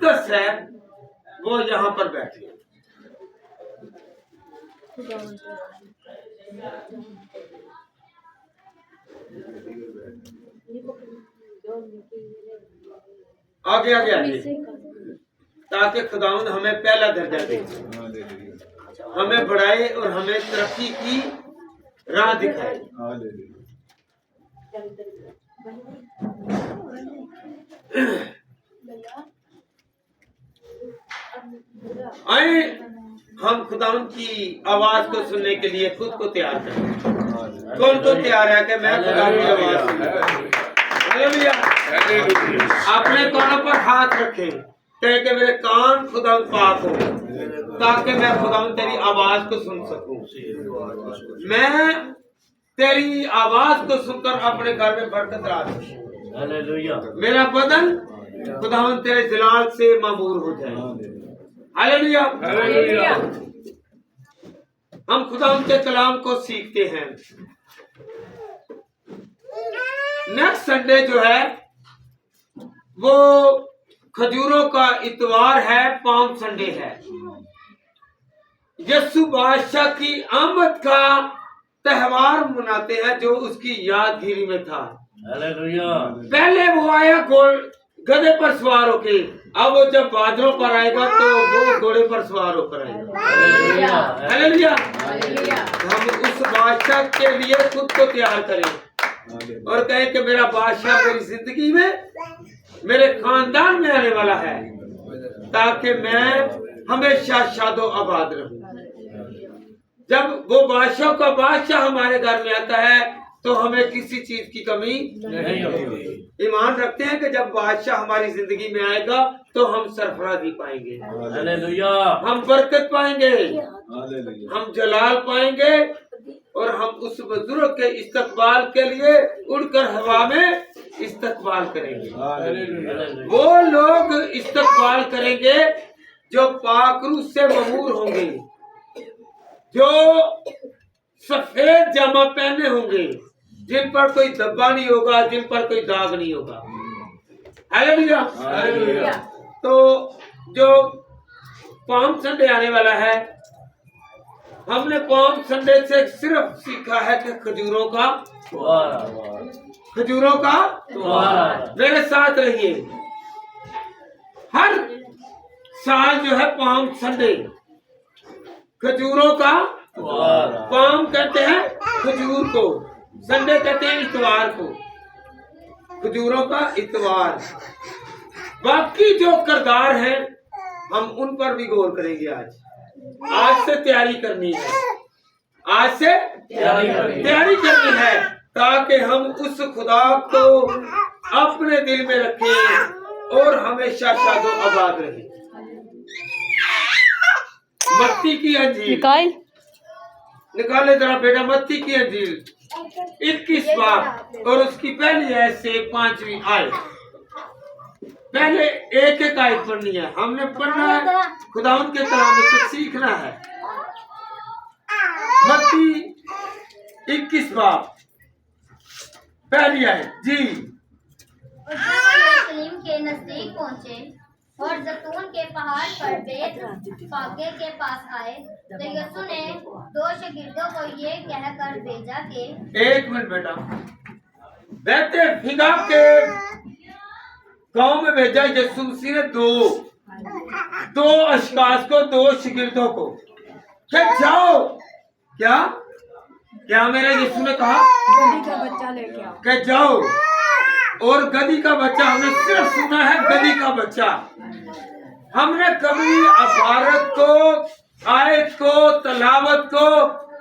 मुकद्दस है वो यहाँ पर बैठे। आगे आगे आगे, ताकि खुदावंद हमें पहला दर्जा दे, हमें बढ़ाए और हमें तरक्की की राह दिखाए। आए हम खुदावंद की आवाज को सुनने के लिए खुद को तैयार करें। कौन तो तैयार है कि मैं खुदा की आवाज सुनूं? अपने कानों पर हाथ रखें, कहे कि मेरे कान खुदावंद पाक हो, ताकि मैं खुदावंद तेरी आवाज को सुन सकूं। मैं तेरी आवाज को सुनकर अपने घर में बरकत ला सकूं। मेरा बदन खुदावंद तेरे जलाल से मामूर हो जाए। हालेलुया। हम खुदावंद के कलाम को सीखते हैं। नेक्स्ट संडे जो है वो खजूरों का इतवार है, पाम संडे है। यीशु बादशाह की आमद का त्योहार मनाते हैं जो उसकी यादगिरी में था। हालेलुया। पहले वो आया गधे पर सवार होके, अब वो जब बादलों पर आएगा तो वो घोड़े पर सवार होकर आएगा। हालेलुया। हम उस बादशाह के लिए खुद को तैयार करें और कहें कि मेरा बादशाह मेरी जिंदगी में, मेरे खानदान में आने वाला है, ताकि मैं हमेशा शादो आबाद रहूं। जब वो बादशाह का बादशाह हमारे घर में आता है तो हमें किसी चीज की कमी नहीं होगी। ईमान रखते हैं कि जब बादशाह हमारी जिंदगी में आएगा तो हम सरफराजी पाएंगे, हम बरकत पाएंगे, हम जलाल पाएंगे और हम उस बुजुर्ग के इस्तकबाल के लिए उड़कर हवा में इस्तकबाल करेंगे। वो लोग इस्तकबाल करेंगे जो पाकरू से ममूर होंगे, जो सफेद जामा पहने होंगे, जिन पर कोई धब्बा नहीं होगा, जिन पर कोई दाग नहीं होगा। हालेलुया। तो जो पाम संडे आने वाला है, हमने पाम संडे से सिर्फ सीखा है कि खजूरों का मेरे साथ रहिए। हर साल जो है पाम संडे खजूरों का, पाम कहते हैं खजूर को, संडे कहते हैं इतवार को, खजूरों का इतवार। बाकी जो किरदार हैं हम उन पर भी गौर करेंगे। आज से तैयारी करनी है, आज से तैयारी करनी है, ताकि हम उस खुदा को अपने दिल में रखें और हमेशा शादो आबाद रहे। मत्ती की अंजील निकाले जरा बेटा, मत्ती की अंजील 21 बार और उसकी पहली आयत से 5वीं आयत। पहले एक एक आयत पढ़नी है, हमने पढ़ना है, खुदावंद के कलाम में कुछ सीखना है। मत्ती 21 बार पहली आयत जी। यरूशलेम के नजदीक पहुँचे और जैतून के पहाड़ पर बेतफागे के पास आए तो यीशु ने 2 शागिर्दों को ये कहकर भेजा कि, एक मिनट बेटा, बेतफागे के गांव में भेजा यीशु मसीह ने दो अशखास को, 2 शागिर्दों को, क्या जाओ, क्या मेरे यीशु ने कहा गधी का बच्चा लेके आओ, क्या जाओ, और गधी का बच्चा। हमने सिर्फ सुना है गधी का बच्चा, हमने कभी इबारत को, आयत को, तलावत को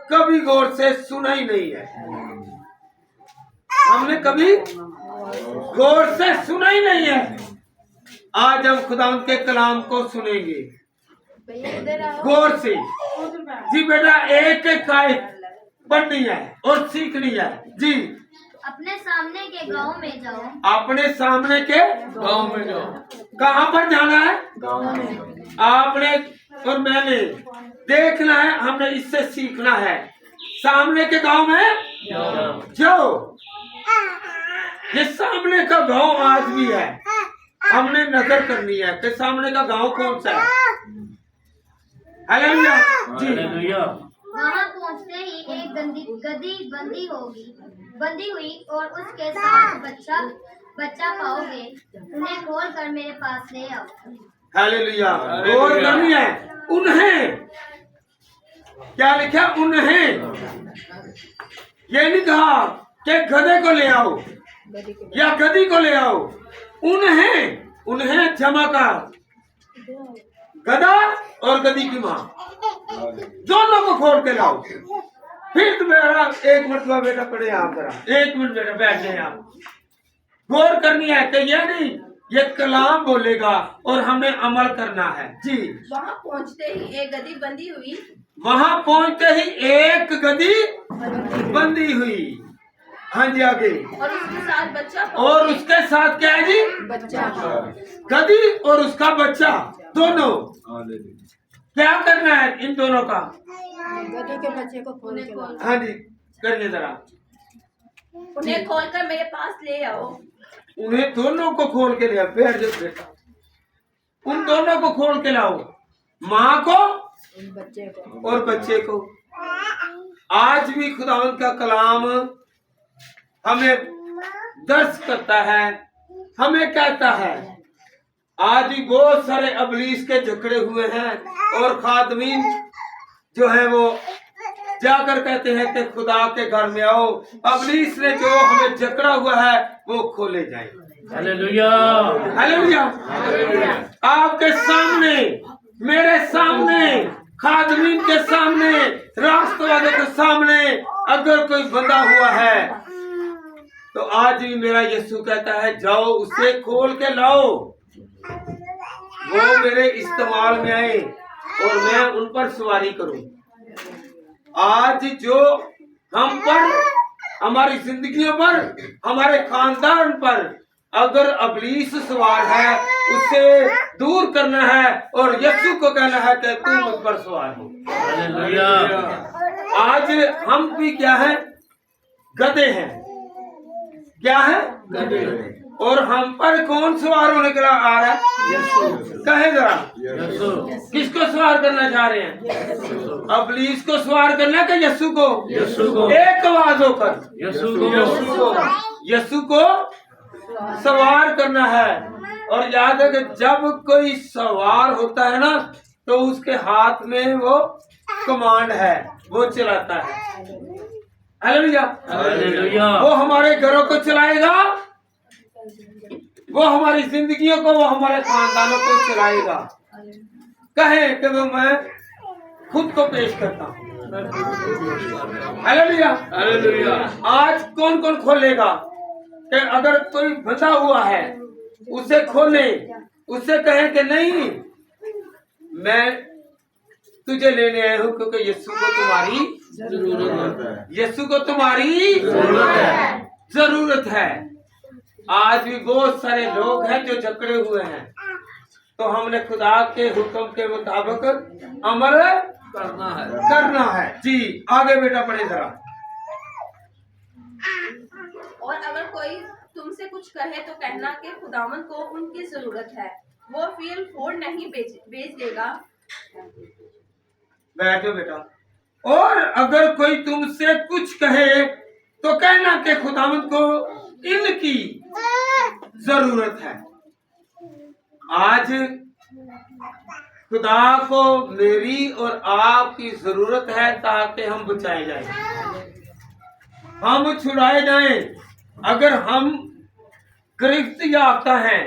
कभी गौर से सुना ही नहीं है। हमने कभी गौर से सुना ही नहीं है। आज हम खुदावंद के कलाम को सुनेंगे गौर से। जी बेटा, एक एक आयत पढ़नी है और सीखनी है जी। अपने सामने के गांव में जाओ, अपने सामने के गांव में जाओ। कहाँ पर जाना है? गाँव में। आपने और मैंने देखना है, हमने इससे सीखना है। सामने के गांव में जाओ। ये सामने का गांव आज भी है, हमने नजर करनी है कि सामने का गांव कौन सा है। हालेलुया जी। वहां पहुंचते ही एक गधी बंदी हुई और उसके साथ बच्चा पाओगे। उन्हें खोल कर मेरे पास ले आओ। हालेलुया। गौर करनी है, उन्हें क्या लिखा, उन्हें, ये नहीं कहा कि गधे को ले आओ या गधी को ले आओ, उन्हें जमा कर, गधा और गधी की माँ दोनों को खोल के लाओ। फिर तुम्हारा एक मिनट बेटा पड़े आप जरा, एक मिनट बेटा बैठ जाए आप। गौर करनी है कि ये नहीं, ये कलाम बोलेगा और हमें अमल करना है जी। वहाँ पहुँचते ही एक गधी बंदी हुई। वहां पहुंचते ही एक गधी बंदी हुई। हाँ जी आगे। और उसके साथ बच्चा और उसके साथ क्या है जी, बच्चा। गधी और उसका बच्चा दोनों। क्या करना है इन दोनों का, गधे के बच्चे को खोल के लाओ। हाँ जी करिए जरा। उन्हें खोलकर मेरे पास ले आओ। उन्हें दोनों को खोल के ले आओ। बैठ जाओ बेटा, उन दोनों को खोल के लाओ, माँ को बच्चे को और बच्चे को। आज भी खुदावंद का कलाम हमें दर्श करता है, हमें कहता है। आज भी बहुत सारे अबलीस के जकड़े हुए हैं और खादमीन जो है वो जाकर कहते हैं कि खुदा के घर में आओ। अबलीस ने जो हमें जकड़ा हुआ है वो खोले जाए। हालेलुया। हालेलुया। आपके सामने, मेरे सामने, खादमीन के सामने, राष्ट्रवादियों के सामने अगर कोई बंधा हुआ है तो आज भी मेरा यीशु कहता है जाओ उसे खोल के लाओ, वो मेरे इस्तेमाल में आए और मैं उन पर सवारी करूं। आज जो हम पर, हमारी जिंदगियों पर, हमारे खानदान पर अगर अबलीस सवार है उसे दूर करना है और यीशु को कहना है कि तू मुझ पर सवार हो। हालेलुया। आज हम भी क्या है, गधे हैं। क्या है, गधे। और हम पर कौन सवार होने के लिए आ रहा है, यीशु। कहे जरा, किसको सवार करना चाह रहे हैं, अबलीस को सवार करना कि यीशु को? यीशु को। एक आवाज होकर यीशु को, यीशु को सवार करना है। और याद है कि जब कोई सवार होता है ना तो उसके हाथ में वो कमांड है, वो चलाता है। हालेलुया। हालेलुया। वो हमारे घरों को चलाएगा, वो हमारी जिंदगियों को, वो हमारे खानदानों को चलाएगा। कहे कि वो मैं खुद को पेश करता हूँ। हालेलुया। हालेलुया। आज कौन कौन खोलेगा कि अगर कोई बंधा हुआ है उसे खोले, उससे कहे कि नहीं मैं तुझे लेने आया हूँ क्योंकि यीशु को तुम्हारी जरूरत है। यीशु को तुम्हारी जरूरत है। आज भी बहुत सारे लोग हैं जो जकड़े हुए हैं, तो हमने खुदा के हुक्म के मुताबिक अमल करना है जी। आगे बेटा पढ़े जरा। और अगर कोई तुमसे कुछ कहे तो कहना कि खुदावन को उनकी जरूरत है, वो फिर फोड़ नहीं बेच देगा। बैठो बेटा। और अगर कोई तुमसे कुछ कहे तो कहना कि खुदावंद को इनकी जरूरत है। आज खुदा को मेरी और आपकी जरूरत है ताकि हम बचाए जाएं, हम छुड़ाए जाएं। अगर हम गिरफ्त याफ्ता हैं,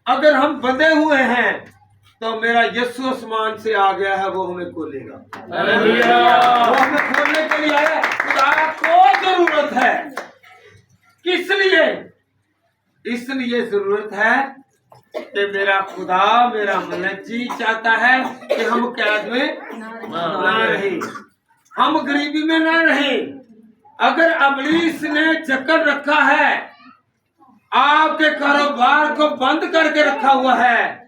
अगर हम बंधे हुए हैं तो मेरा यीशु आसमान से आ गया है, वो हमें खोलेगा। हालेलुया। वो हमें खोलने के लिए आया। खुदा को जरूरत है, किस लिए? इसलिए जरूरत है कि मेरा खुदा, मेरा मनजी चाहता है कि हम कैद में ना रहे, हम गरीबी में ना रहे। अगर अबलीस ने जकड़ रखा है, आपके कारोबार को बंद करके रखा हुआ है,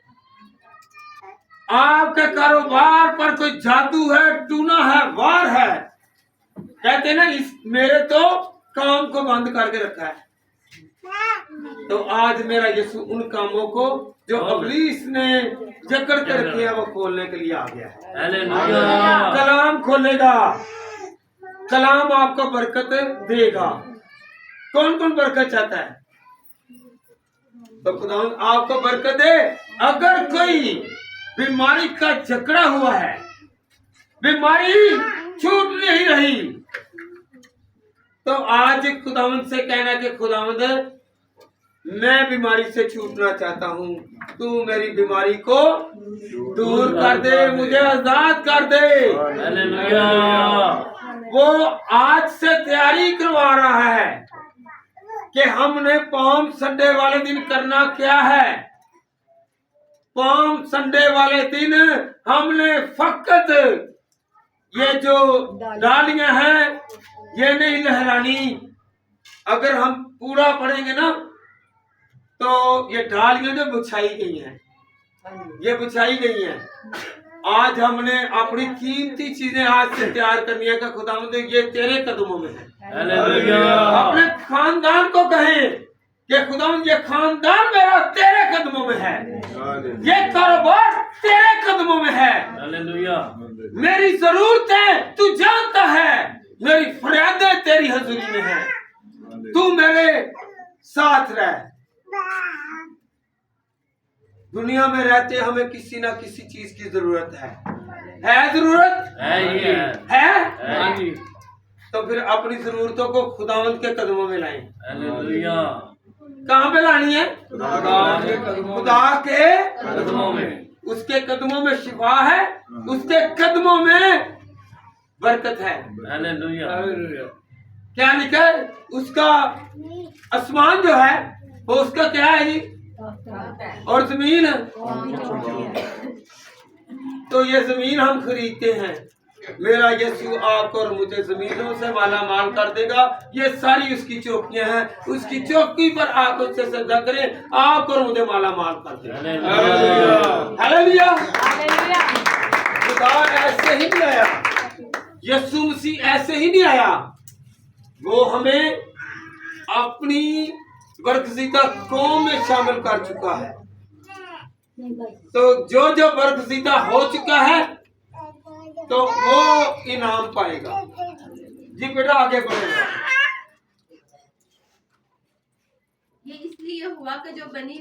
आपके कारोबार पर कोई जादू है, टूना है, वार है, कहते ना इस मेरे तो काम को बंद करके रखा है, तो आज मेरा यीशु उन कामों को जो अबलीस ने जकड़ कर किया वो खोलने के लिए आ गया है। हालेलुया। कलाम खोलेगा, कलाम आपको बरकत देगा। कौन कौन बरकत चाहता है? तो खुदा आपको बरकत दे। अगर कोई बीमारी का जकड़ा हुआ है, बीमारी छूट नहीं रही, तो आज खुदावंद से कहना कि खुदावंद मैं बीमारी से छूटना चाहता हूँ, तू मेरी बीमारी को दूर कर दे, मुझे आजाद कर दे। हालेलुया। वो आज से तैयारी करवा रहा है कि हमने पाम संडे वाले दिन करना क्या है। पाम संडे वाले दिन हमने फकत ये जो डालियां हैं ये नहीं लहरानी। अगर हम पूरा पढ़ेंगे ना तो ये डालियां जो बिछाई गई हैं, ये बिछाई गई हैं। आज हमने अपनी कीमती चीजें आज से तैयार करनी है कि खुदावंद ये तेरे कदमों में है। हालेलुया। अपने खानदान को कहें कि खुदावंद ये खानदान मेरा तेरे कदमों में है, ये कारोबार तेरे कदमों में है। हालेलुया। मेरी जरूरतें तू जानता है, मेरी फरियादें तेरी हजूरी में है, तू मेरे साथ रह। दुनिया में रहते हमें किसी ना किसी चीज की जरूरत है जरूरत है ही है। है जी। तो फिर अपनी जरूरतों को खुदावंद के कदमों में लाएं। हालेलुया। कहाँ पे लानी है? खुदा के कदमों में। उसके कदमों में शिफा है, उसके कदमों में बरकत है। हालेलुया। क्या लिखा है? उसका आसमान जो है वो उसका क्या है जी? और जमीन, तो ये जमीन हम खरीदते हैं। मेरा यीशु आपको और मुझे जमीनों से माला माल कर देगा। ये सारी उसकी चौकियां हैं, उसकी चौकी पर आप उससे सजदा करें, आपको और मुझे माला माल कर देगा। हालेलुया। खुदा ऐसे ही नहीं आया, यीशु मसीह ऐसे ही नहीं आया। वो हमें अपनी बरगज़ीदा कौम में शामिल कर चुका है। तो जो जो बरगज़ीदा हो चुका है तो वो इनाम पाएगा। जी बेटा आगे बढ़ेगा। ये इसलिए हुआ कि जो बनी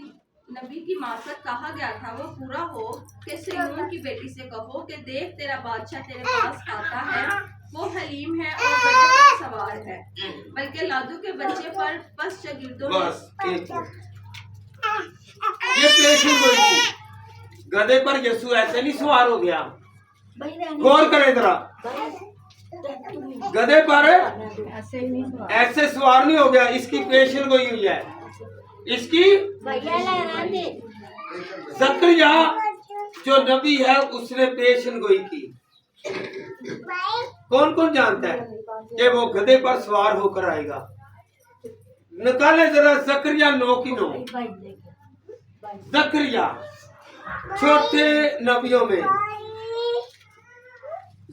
नबी की मार्फत कहा गया था वो पूरा हो कि सिय्योन की बेटी से कहो कि देख तेरा बादशाह तेरे पास आता है, वो हलीम है और गधे पर सवार है, बल्कि लादू के बच्चे पर बस शागिर्दों बस एक ये पेश हुई गधे पर यीशु ऐसे नहीं सवार हो गया। गौर करें जरा, गधे पर ऐसे सवार नहीं हो गया। इसकी पेशन गोई हुई है। इसकी ज़करिया जो नबी है उसने पेशन गोई की। कौन कौन जानता है कि वो गधे पर सवार होकर आएगा? निकाले जरा ज़करिया 9 की 9। ज़करिया छोटे नबियों में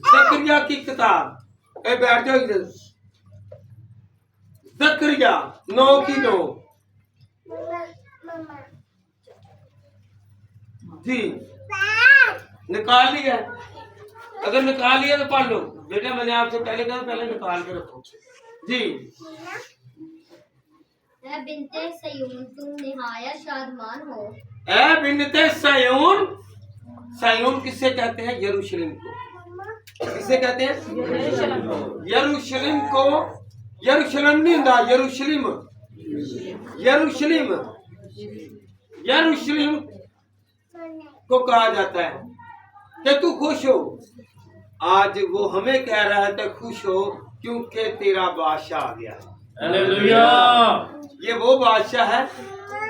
ज़करिया की किताब, ए बैठ जाओ इधर। ज़करिया 9 की 9 जी निकाल लिया। अगर निकाल लिया तो पढ़ लो बेटा। मैंने आपसे पहले कहा पहले निकाल के रखो जी। ऐ बिन्ते सयून तुम निहायत शादमान हो। ऐ बिन्ते सयून, सयून किससे कहते हैं? यरूशलेम को। किसे कहते हैं? यरूशलेम को। यरूशलेम नहीं होता, यरूशलेम, यरूशलेम, यरूशलेम को कहा जाता है कि तू खुश हो। आज वो हमें कह रहा है कि खुश हो क्योंकि तेरा बादशाह आ गया। हालेलुया। ये वो बादशाह है।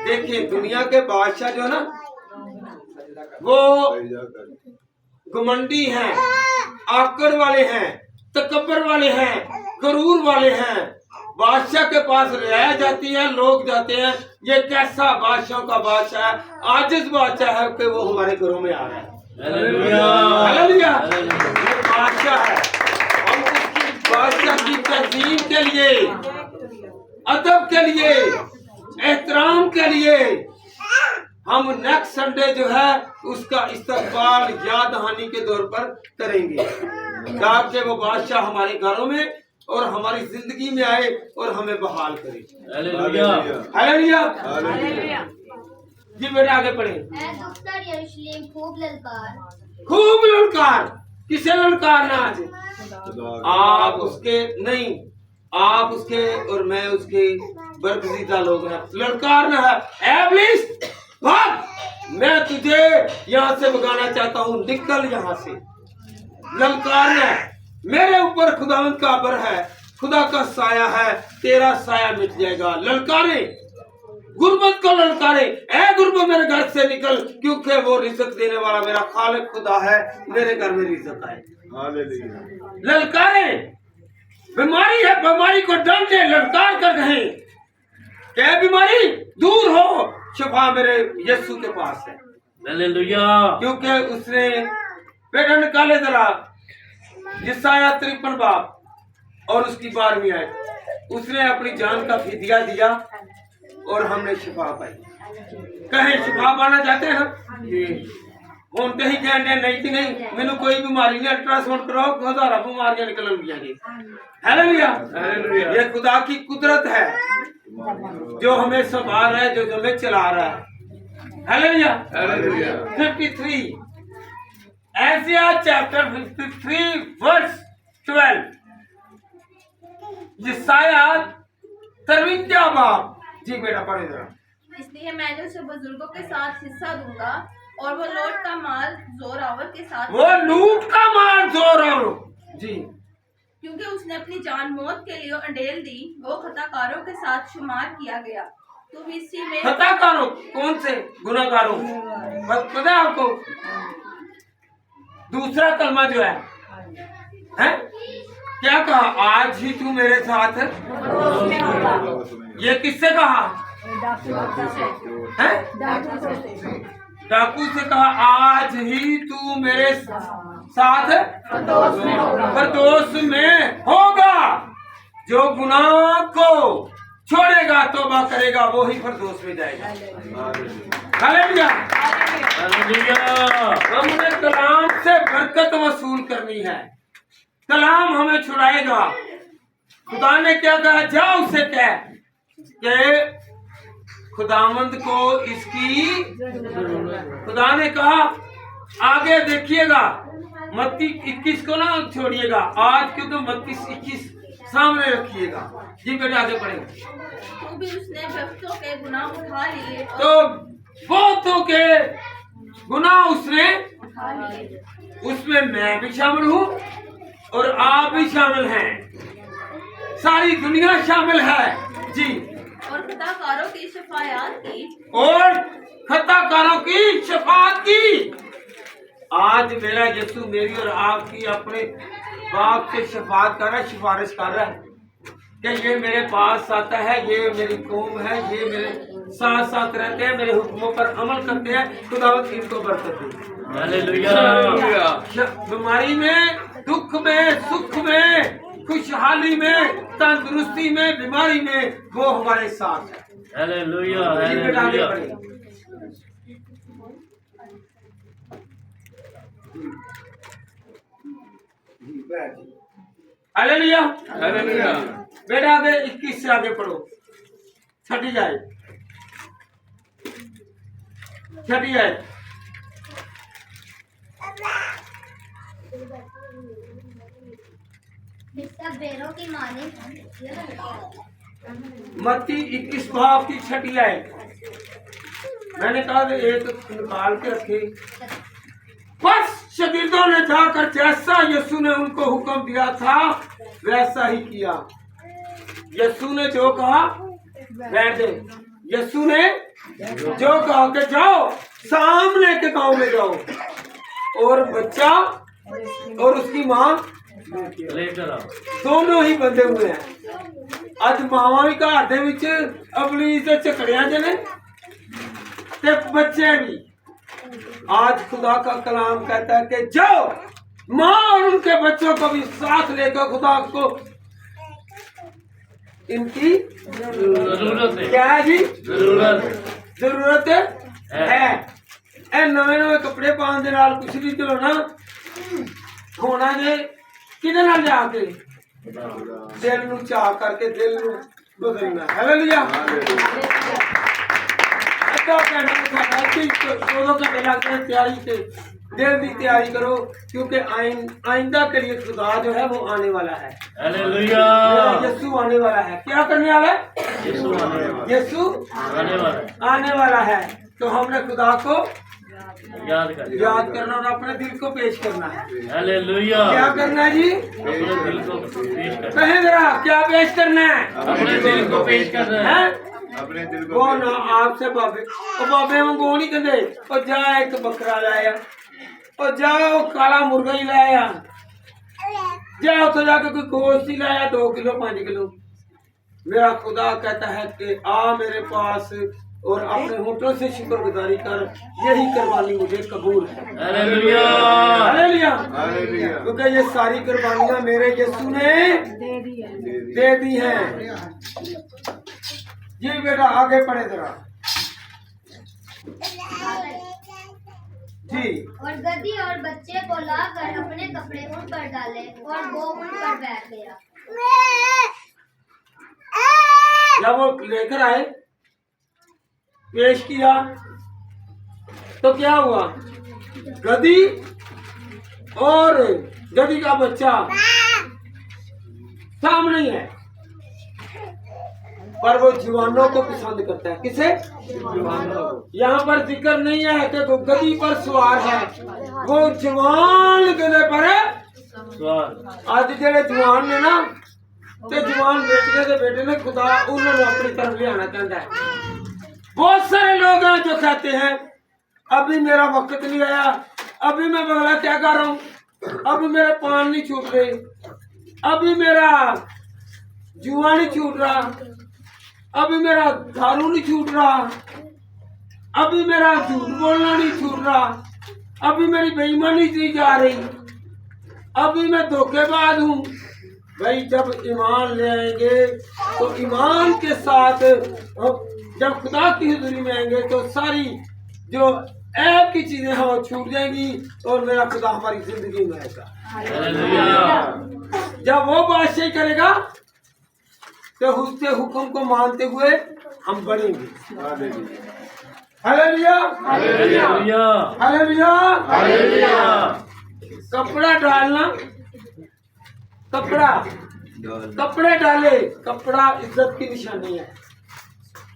देखिए दुनिया के बादशाह जो है ना वो घमंडी हैं, आकड़ वाले हैं, तकब्बर वाले हैं, गरूर वाले हैं। बादशाह के पास रियाया जाती है, लोग जाते हैं ये कैसा बादशाहों का बादशाह है, आजिज बादशाह है कि वो हमारे घरों में आ रहा है। हालेलुया। हालेलुया। ये बादशाह है। हम उसकी बादशाह की तज़ीम के लिए, अदब के लिए एहतराम के लिए हम नेक्स्ट संडे जो है उसका इस्तकबाल याद दहानी के तौर पर करेंगे, ताकि वो बादशाह हमारे घरों में और हमारी जिंदगी में आए और हमें बहाल करे। हालेलुया। हालेलुया। जी बेटा आगे पढ़े। ऐ दुख्तर यरूशलेम खूब ललकार, खूब ललकार, किसे ललकारना आज? आप उसके नहीं, आप उसके और मैं उसके बरगजीदा लोग हैं। ललकारना है, ऐ इब्लीस भाग, मैं तुझे यहाँ से भगाना चाहता हूँ, निकल यहाँ से। ललकारना है, मेरे ऊपर खुदावंद का अबर है, खुदा का साया है, तेरा साया मिट जाएगा। ललकारे, गुर्बत को ललकारे, ऐ गुर्बत मेरे घर से निकल, क्योंकि वो रिज़्क देने वाला मेरा खालिक खुदा है, मेरे घर में रिज़्क आए। ललकारे, बीमारी है, बीमारी को डांटे, ललकार कर कहें क्या बीमारी दूर हो, शिफा मेरे यीशु के पास है। हालेलुया। क्योंकि उसने बेटा निकाले जरा यशायाह 53 बाब और उसकी 12वीं आयत, उसने अपनी जान का फिदिया दिया और हमने शिफा पाई। कहें शिफा पाना चाहते हैं ना? हम कहीं कहने नहीं कि नहीं मैंने कोई बीमारी नहीं, अल्ट्रासाउंड कराओ, हजारा बीमारियां निकल गई। हालेलुया। ये खुदा की कुदरत है जो हमें संभाल रहा है, जो हमें चला रहा है। हालेलुया। 53 Isaiah chapter 53 verse 12, यशायाह 53 बाब। जी बेटा पढ़े जरा। इसलिए मैंने उसे बुजुर्गों के साथ हिस्सा दूंगा और वो लूट का माल जोरावर के साथ, वो लूट का माल जोरावर जी, क्योंकि उसने अपनी जान मौत के लिए अंडेल दी, वो खताकारों के साथ शुमार किया गया। तुम इसी में खताकारों कौन से? गुनाहगारों। पता है आपको दूसरा कलमा जो है क्या कहा? आज ही तू मेरे साथ है। ये किससे कहा? डाकू से कहा आज ही तू मेरे साथ फरदौस में होगा। जो गुनाह को छोड़ेगा, तौबा करेगा, वो ही फरदौस में जाएगा। हालेलुया। हमने कलाम से बरकत वसूल करनी है, कलाम हमें छुड़ाएगा। खुदा ने क्या कहा? जाओ उसे कह कि खुदावंद को इसकी, खुदा ने कहा आगे देखिएगा, मत्ती 21 को ना छोड़िएगा, आज के तो मत्ती 21 सामने रखिएगा। जी बेटा आगे पढ़ेंगे। तो भी उसने बहुतों के गुनाह उठा लिए, तो बहुतों के गुनाह उसने उठा लिए। उसमें मैं भी शामिल हूँ और आप भी शामिल हैं, सारी दुनिया शामिल है जी। और खताकारों की शफायत की, और खताकारों की शफाअत की। आज मेरा यीशु मेरी और आपकी अपने बाप से शफाअत कर रहा है, सिफारिश कर रहा है कि ये मेरे पास आता है, ये मेरी कौम है, ये मेरे साथ साथ रहते हैं, मेरे हुक्मों पर अमल करते हैं, खुदावंद इनको बरकत दे। हालेलुया। बीमारी में, दुख में, सुख में, खुशहाली में, तंदुरुस्ती में, बीमारी में, वो हमारे साथ है। हालेलुया। जी बेटा आगे हालेलुया। बढ़िए। हालेलुया। हालेलुया। बेटा आगे 21 से आगे पढ़ो, छठी जाए, छठी जाए। सब बेरों की माने मत्ती 21 बाब की छठी आए। मैंने कहा एक निकाल के रखे। बस शागिर्दों ने जाकर जैसा यीशु ने उनको हुक्म दिया था वैसा ही किया। यीशु ने जो कहा बैठ दे, यीशु ने जो कहा कि जाओ सामने के गांव में जाओ और बच्चा और उसकी माँ लेकर आओ। दोनों ही बंधे हुए हैं। आज मावा भी घर दे विच अबली से झकड़िया जने ते बच्चे भी। आज खुदा का कलाम कहता है कि जाओ माँ और उनके बच्चों को भी साथ लेकर खुदा को इनकी जरूरत है। क्या है जी? जरूरत है। ए नवे नवे कपड़े पाने दे नाल कुछ नहीं चलाना होना जे किदे नाल जाके दिल नू चाह करके दिल नू बदलना। हालेलुया। अच्छा कहना साडा कि 2 घंटे लगते हैं तैयारी से। दिल की तैयारी करो क्योंकि आइंदा के लिए खुदा जो है वो आने वाला है। हालेलुया। यीशु आने वाला है। क्या करने वाला है? यीशु यीशु आने वाला है। आने वाला है। तो हमने खुदा को याद करना और अपने दिल को पेश करना है। हालेलुया। क्या करना है जी? अपने दिल को पेश करना कहे जरा क्या पेश करना है? अपने दिल को पेश करना है। अपने दिल वो ना आपसे बाबे और बाबे हम वो नहीं कहते और जा एक बकरा लाया और जाओ काला मुर्गा ही लाया, जाओ तो जाके कोई गोश्त ही लाया 2 किलो 5 किलो। मेरा खुदा कहता है कि आ मेरे पास और अपने होठों से शुक्रगुजारी कर, यही कुर्बानी मुझे कबूल है। हालेलुया। हालेलुया। हालेलुया। क्योंकि ये सारी कुर्बानियां मेरे यीशु ने दे दी हैं। जी बेटा आगे पढ़े जरा जी। और गधी और बच्चे को लाकर अपने कपड़े उन पर डाले और वो उन पर बैठ गया। जब वो लेकर आए पेश किया तो क्या हुआ? गधी और गधी का बच्चा सामने ही है, पर वो जवानों को पसंद करता है। किसे? यहाँ पर जिक्र नहीं है कि वो गधी पर सवार है, वो जवान गधे पर है। आज जेड़े जवान ने ना ते जवान बेटे ने खुदा उन्होंने अपनी तरफ ले आना चाहता है। बहुत सारे लोग हैं जो कहते हैं अभी मेरा वक्त नहीं आया, अभी मैं बगला क्या कर रहा हूँ, अभी मेरे पान नहीं छूट रहे, अभी मेरा जुआ नहीं छूट रहा, अभी मेरा दारू नहीं छूट रहा, अभी मेरा झूठ बोलना नहीं छूट रहा, अभी मेरी बेईमानी नहीं जा रही, अभी मैं धोखेबाज हूँ। भाई जब ईमान ले आएंगे तो ईमान के साथ जब खुदा की हुजूरी में आएंगे तो सारी जो ऐप की चीजें हैं वो छूट जाएंगी और मेरा खुदा हमारी जिंदगी में आएगा। जब वो बादशाही करेगा तो उसके हुक्म को मानते हुए हम बढ़ेंगे। हालेलुया। हालेलुया। हालेलुया। हालेलुया। कपड़ा डालना, कपड़े डाले, कपड़ा इज्जत की निशानी है,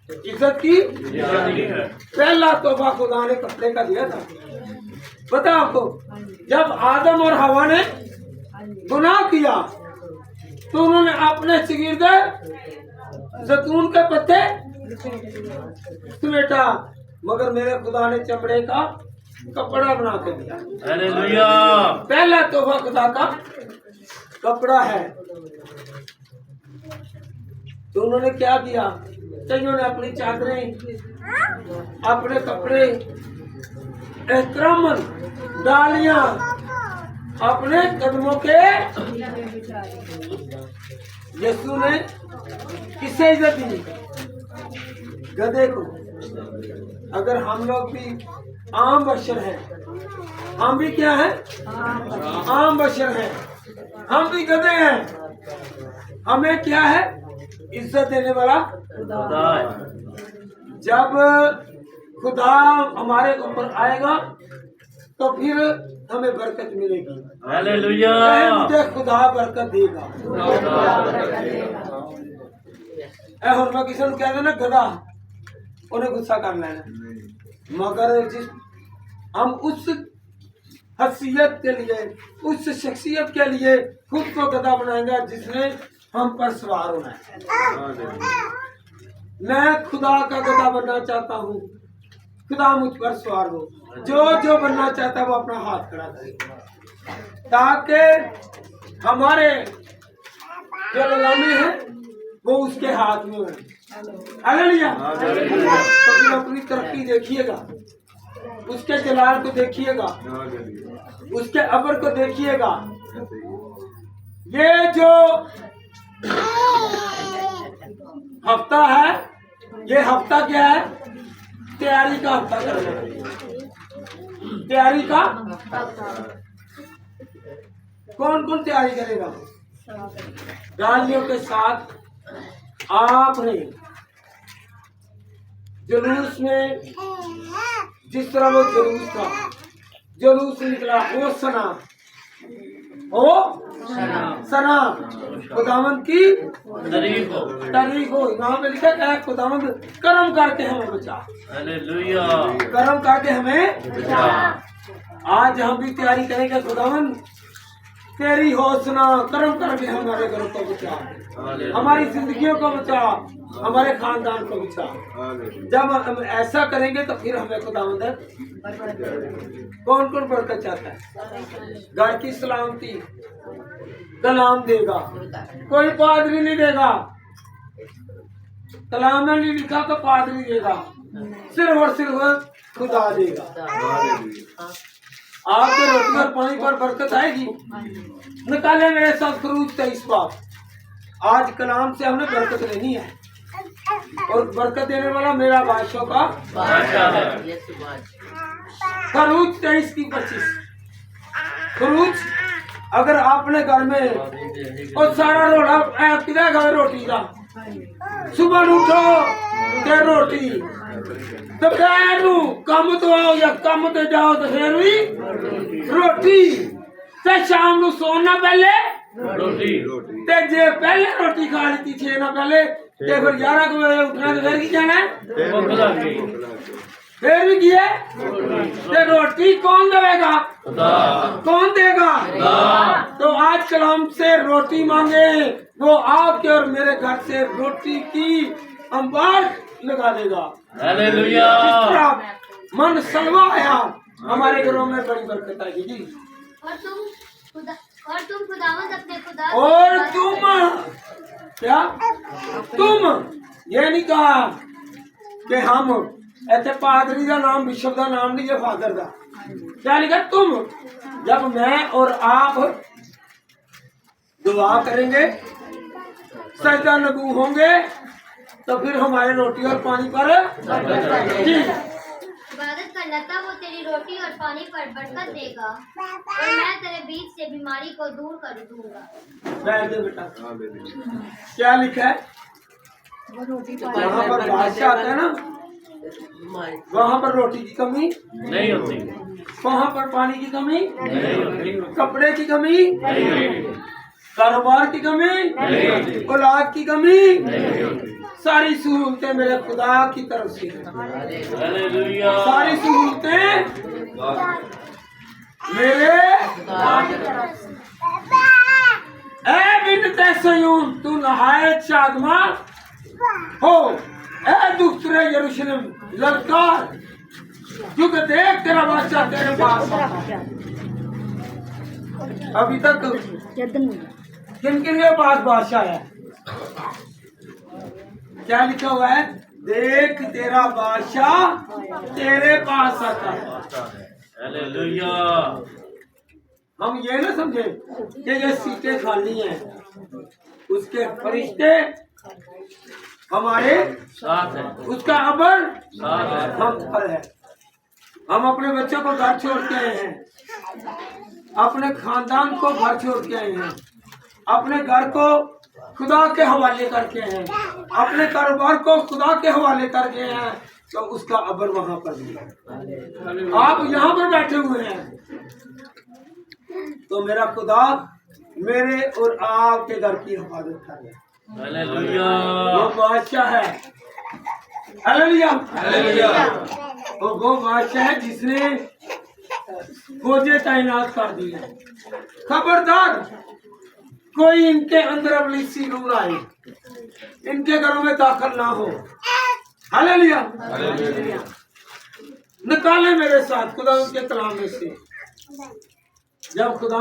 इज्जत की। पहला तोहफा खुदा ने कपड़े का दिया था। पता आपको जब आदम और हवा ने गुनाह किया तो उन्होंने अपने चगीरदे जैतून के पत्ते समेटा, मगर मेरे खुदा ने चमड़े का कपड़ा बना के दिया। हालेलुया। पहला तोहफा खुदा का कपड़ा है। तो उन्होंने क्या किया? कईयों ने अपनी चादरें, अपने कपड़े, एहतरामन डालियां अपने कदमों के। यीशु ने किसे इज्जत दी? गधे को। अगर हम लोग भी आम बशर हैं, हम भी क्या हैं? आम बशर हैं, हम भी गधे हैं। हमें क्या है? इज्जत देने वाला खुदा है। जब खुदा हमारे ऊपर आएगा तो फिर हमें बरकत मिलेगी। हालेलुया। मुझे खुदा बरकत देगा। हुण मैं किसी कह देना गधा, उन्हें गुस्सा कर लेना, मगर जिस हम उस हसीयत के लिए, उस शख्सियत के लिए खुद को गधा बनाएंगे जिसने हम पर सवार होना है। मैं खुदा का गधा बनना चाहता हूँ, खुदा मुझ पर सवार हो। जो बनना चाहता है वो अपना हाथ खड़ा करे ताकि हमारे जो गुलामी है वो उसके हाथ में हो। हालेलुया। तो फिर अपनी तरक्की देखिएगा, उसके जलाल को देखिएगा, उसके अबर को देखिएगा। ये जो हफ्ता है, ये हफ्ता क्या है? तैयारी का हफ्ता करना है। तैयारी का कौन कौन तैयारी करेगा? गालियों के साथ आपने जुलूस में, जिस तरह वो जुलूस था, जुलूस निकला, वो सना, ओ सना खुदावंद की तारीफ हो। यहाँ पे लिखा क्या है? खुदावंद कर्म करके हमें बचा। हालेलुया। कर्म करके हमें बचा। आज हम भी तैयारी करेंगे, खुदावंद तेरी होसना कर्म करके हमारे घर को बचा, हमारी जिंदगियों को बचा, हमारे खानदान को बचा। जब हम ऐसा करेंगे तो फिर हमें खुदावंद कौन कौन बरकत चाहता है? घर की सलामती कलाम देगा, कोई पादरी नहीं देगा। कलाम में नहीं लिखा तो पादरी देगा, सिर्फ और सिर्फ खुदा देगा। आपके रोटी और पानी पर बरकत आएगी। निकाले मेरे साथ खरूज 23 बाप। आज कलाम से हमने बरकत लेनी है, और बरकत देने वाला मेरा बादशाह का खरूज 23 की 25। खरूज अगर आपने घर में और सारा रोला किधर गए रोटी का, सुबह उठो ते रोटी, दोपहर कम तो आओ या कम तो जाओ तो फिर भी रोटी, ते शाम ਨੂੰ सोना पहले रोटी, ते जे पहले रोटी खा ली 6 ना पहले, ते फिर 11 बजे उठना तो फिर की जाना है, फिर भी किए ते रोटी कौन देगा? कौन देगा? तो आज कलाम से रोटी मांगे, वो आपके और मेरे घर से रोटी की अंबार लगा देगा। हालेलुया। जिस तरह मन सलवा आया, हमारे घरों में बड़ी बरकत आएगी जी। और तुम खुदावंद अपने खुदा और तुम क्या? तुम ये नहीं कहा कि हम ऐसे पादरी का नाम, बिशप का नाम नहीं, ये फादर का। क्या लिखा? तुम। जब मैं और आप दुआ करेंगे, सजदा नगू होंगे, तो फिर हमारे रोटी और पानी पर जी इबादत करना, तब वो तेरी रोटी और पानी पर बरकत देगा, और मैं तेरे बीच से बीमारी को दूर कर दूंगा। बैठ दे बेटा। क्या लिखा है? वहाँ पर बादशाह आता है ना, वहाँ पर रोटी की कमी नहीं होती, वहाँ पर पानी की कमी नहीं होती, कपड़े की कमी नहीं होती, कारोबार की कमी नहीं होती, औलाद की कमी नहीं होती। सारी सहूलतें मेरे खुदा की तरफ से हैं। हालेलुया। सारी सहूलतें मेरे ऐ बिन्ते सयून तू नहायत शादमा हो, ऐ दुख्तरे यरूशलेम ललकार, क्योंकि देख तेरा बादशाह तेरे पास है। अभी तक किन किन के पास बादशाह है? क्या लिखा हुआ है? देख तेरा बादशाह तेरे पास आता है। हालेलुया। हम ये ना समझे कि ये सीटें खाली हैं, उसके फरिश्ते हमारे साथ है, उसका अबर साथ है। हम पर है। हम अपने बच्चों को घर छोड़ के आए हैं, अपने खानदान को घर छोड़ के आए हैं, अपने घर को खुदा के हवाले करके हैं, अपने कारोबार को खुदा के हवाले करके हैं, तो उसका अबर वहां पर भी है। आप यहाँ पर बैठे हुए हैं, तो मेरा खुदा मेरे और आपके घर की हिफाजत कर रहा है। हालेलुया। वो बादशाह है। हालेलुया। हालेलुया। वो बादशाह है जिसने फौजें तैनात कर दी है। खबरदार कोई इनके अंदर अबलीसी रूह आए, इनके घरों में दाखिल ना हो। हालेलुया। निकाले मेरे साथ खुदा के कलाम में से। जब खुदा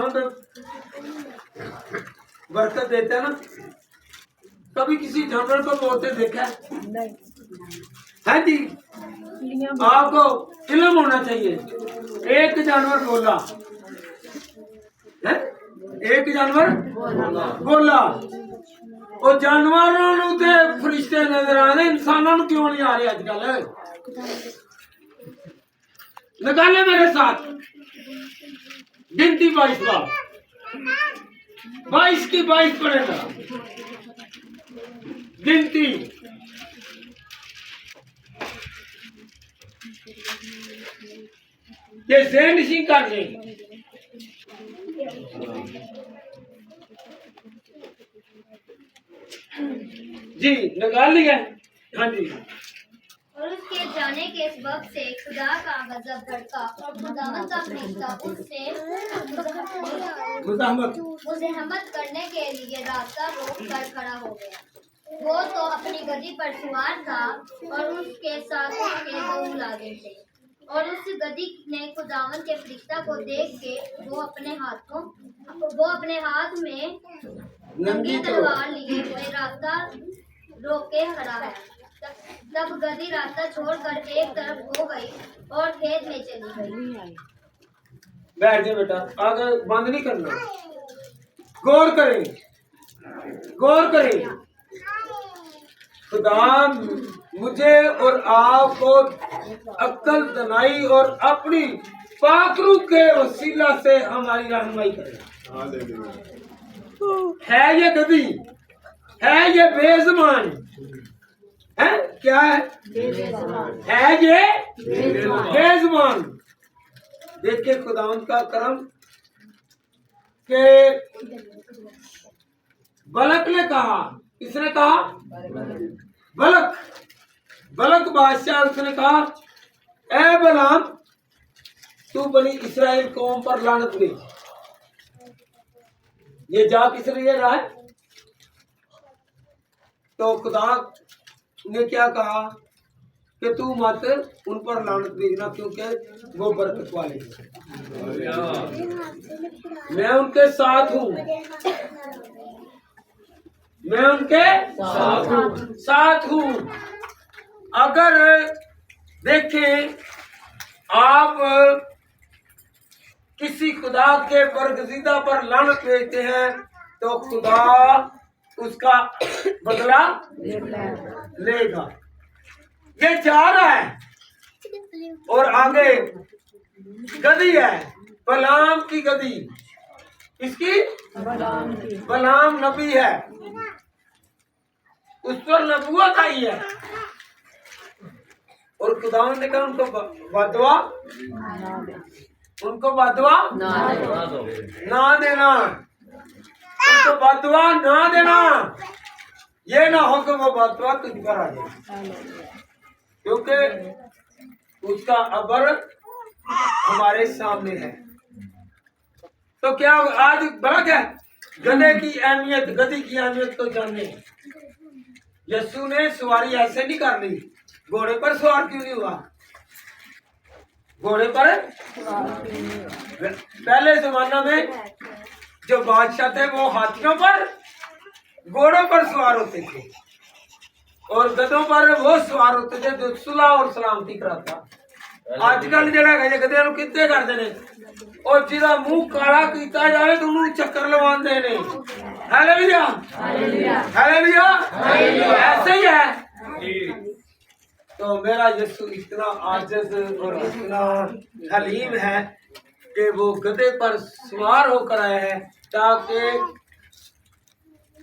बरकत देते हैं ना, कभी किसी जानवर को बोलते देखा है जी? आपको इल्म होना चाहिए। एक जानवर बोला है, एक जानवर बोला, ਉਹ ਜਾਨਵਰਾਂ ਨੂੰ ਤੇ ਫਰਿਸ਼ਤੇ ਨਜ਼ਰ ਆਉਂਦੇ इंसानों ਨੂੰ क्यों नहीं आ रहे आजकल निकाले मेरे साथ गिनती 22 का 22 की 22 पड़ेगा गिनती ये जैन सिंह कर रहे जी निकाल लिया हाँ जी और उसके जाने के सबब से खुदा का गजब भड़का और खुदावंद का फरिश्ता उससे मुज़ाहमत करने के लिए रास्ता रोक कर खड़ा हो गया। वो तो अपनी गद्दी पर सवार था और उसके साथ उसके 2 मुलाजिम थे। और उस गद्दी ने खुदावंद के फरिश्ता को देख के वो अपने हाथ में नंगी तलवार लिए हुए रास्ता रोके खड़ा है। तब गद्दी रास्ता छोड़कर एक तरफ हो गई और खेत में चली गई। बैठ जाए बेटा आगे बंद नहीं करना गौर करें खुदा मुझे और आपको अक्ल दनाई और अपनी पाकरू के वसीला से हमारी रहनुमाई करे। है ये गद्दी है ये बेज़बान है क्या है ये बेज़बान। देखिए खुदावंद का करम के बलक ने कहा किसने कहा बलक बादशाह उसने कहा ए बलाम तू बनी इस्राएल कौम पर लानत भेज। ये जा किस लिए रहा है तो खुदा ने क्या कहा कि तू मत उन पर लानत भेजना क्योंकि वो बरकत वाले हैं। मैं उनके साथ हूँ अगर देखें आप किसी खुदा के बरगजीदा पर लानत भेजते हैं तो खुदा उसका बदला लेगा। ये जा रहा है और आगे गदी है बलाम की गदी इसकी बलाम नबी है उस पर नबूवत आई है और खुदावंद ने कहा उनको बदवा ना देना उनको बदवा ना देना। ये ना हो कि वो बदवा तुझ पर आ जाए क्योंकि उसका अबर हमारे सामने है। तो क्या आज बड़ा क्या गधे की अहमियत गधी की अहमियत तो जाने। यीशु ने सवारी ऐसे नहीं कर ली घोड़े पर सवार क्यों नहीं हुआ घोड़े पर पहले जमाना में जो बादशाह थे वो हाथियों पर घोड़ों पर सवार होते थे और गधों पर वो सवार होते थे जो सुलह और सलामती कराता। आजकल जरा गधे कितने करते ने और जिदा मुंह काला किया जाए तो उन्होंने चक्कर लवाते ने। हालेलुया हालेलुया ऐसे ही है। तो मेरा यीशु इतना आजिज़ और इतना हलीम है कि वो गधे पर सवार होकर आया है ताकि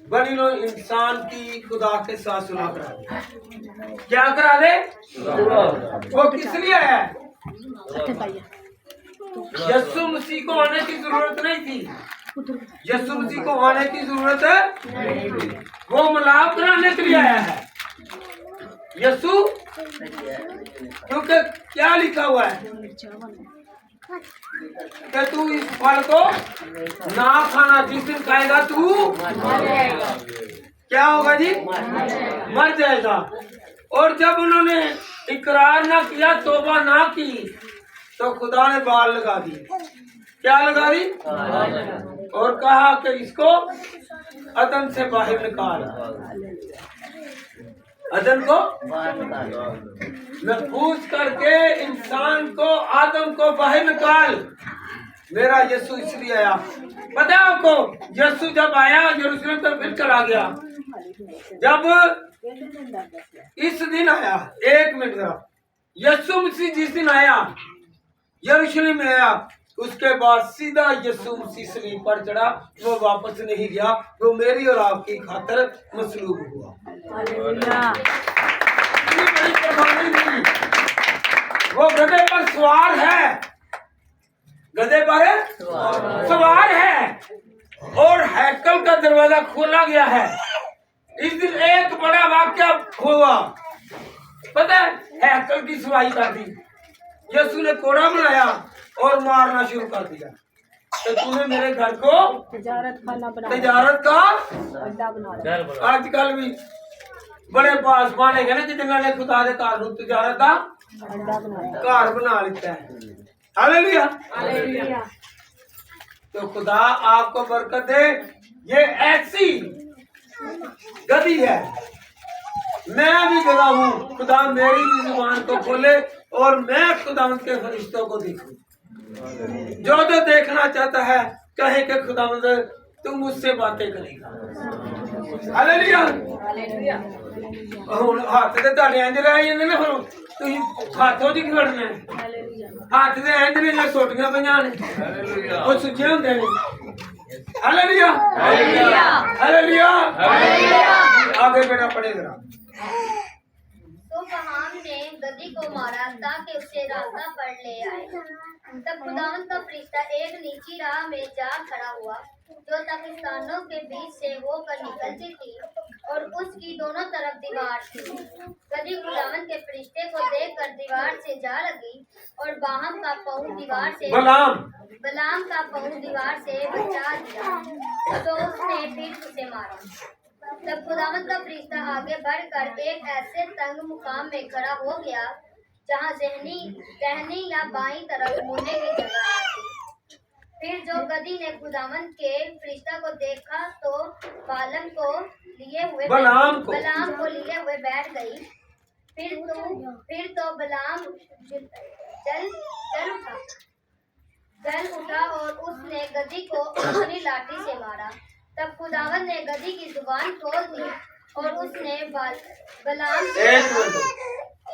बनी लो इंसान की खुदा के साथ सुना करा दे। क्या करा दे वो किस लिए है यीशु मसीह को आने की जरूरत नहीं थी यीशु मसीह को आने की जरूरत है वो मिलाप कराने के लिए आया है यीशु क्योंकि क्या लिखा हुआ है कि तू इस फल को ना खाना जिस दिन खाएगा तू क्या होगा जी मर जाएगा। और जब उन्होंने इकरार ना किया तौबा ना की तो खुदा ने बाल लगा दी। क्या लगा दी और कहा कि इसको अदन से बाहर निकाल अदन को महफूज करके इंसान को आदम को बाहर निकाल। मेरा यीशु इसलिए आया पता है आपको यीशु जब आया यरूशलेम तो फिर चला गया जब इस दिन आया, 1 मिनट जरा, यीशु मसीह जिस दिन आया, यरूशलेम में आया, उसके बाद सीधा यीशु मसीह सलीब पर चढ़ा, वो वापस नहीं गया, वो मेरी और आपकी खातिर मसलूब हुआ। इतनी बड़ी कुर्बानी दी। वो गधे पर सवार है, गधे पर सवार है, और हैकल का दरवाजा खोला गया है। इस दिन एक बड़ा वाक्य हुआ, पता है, हैकल की सफाई कर दी, यीशु ने कोड़ा बनाया और मारना शुरू कर दिया। तो तूने मेरे घर को तजारत का अड्डा बना आजकल भी बड़े पास बने गए ना जिन्होंने खुदा के घर को तजारत का अड्डा बना घर बना लेता है। हालेलुया। हालेलुया। तो खुदा आपको बरकत दे। ये ऐसी गधी है, मैं भी गधा हूँ, खुदा मेरी भी जुबान को खोले और मैं खुदा के फरिश्तों को देखूं। जो देखना चाहता है कहे कि खुदा तू मुझसे बातें करेगा। हालेलुया। ਹੁਣ ਹੱਥ ਤੇ ਤੁਹਾਡੇ ਇੰਜ ਰਹਿ ਜਾਂਦੇ ਨੇ, ਹੁਣ ਤੁਸੀਂ ਹੱਥੋਂ ਦੀ ਖੜਨਾ ਹੈ, ਹੱਥ ਦੇ ਇੰਜ ਨੇ ਛੋਟੀਆਂ ਪਈਆਂ ਨੇ, ਉਹ ਸੁੱਜੇ ਹੁੰਦੇ ਨੇ। हालेलुया हालेलुया आगे बेटा पढ़े जरा। तो बहाम ने गधी को मारा ताकि उसे रास्ता पर ले आए। तब खुदावंद का फरिश्ता एक नीची राह में जा खड़ा हुआ जो पाकिस्तानों के बीच से होकर निकलती थी और उसकी दोनों तरफ दीवार थी। गधी खुदावंद के फरिश्ते को देखकर दीवार से जा लगी और बाहम का पाँव दीवार से बलाम का पाँव दीवार से बचा दिया, तो उसने फिर उसे मारा। तब खुदावंद का फरिश्ता आगे बढ़कर एक ऐसे तंग मुकाम में खड़ा हो गया जहाँ दाहिनी या बाईं तरफ मुड़ने की जगह न थी। फिर जो गधी ने खुदावंद के फरिश्ता को देखा तो बलाम को लिए हुए बैठ गई। फिर तो बलाम जल उठा और उसने गधी को अपनी लाठी से मारा। तब खुदावंद ने गधी की जुबान खोल दी और उसने बलाम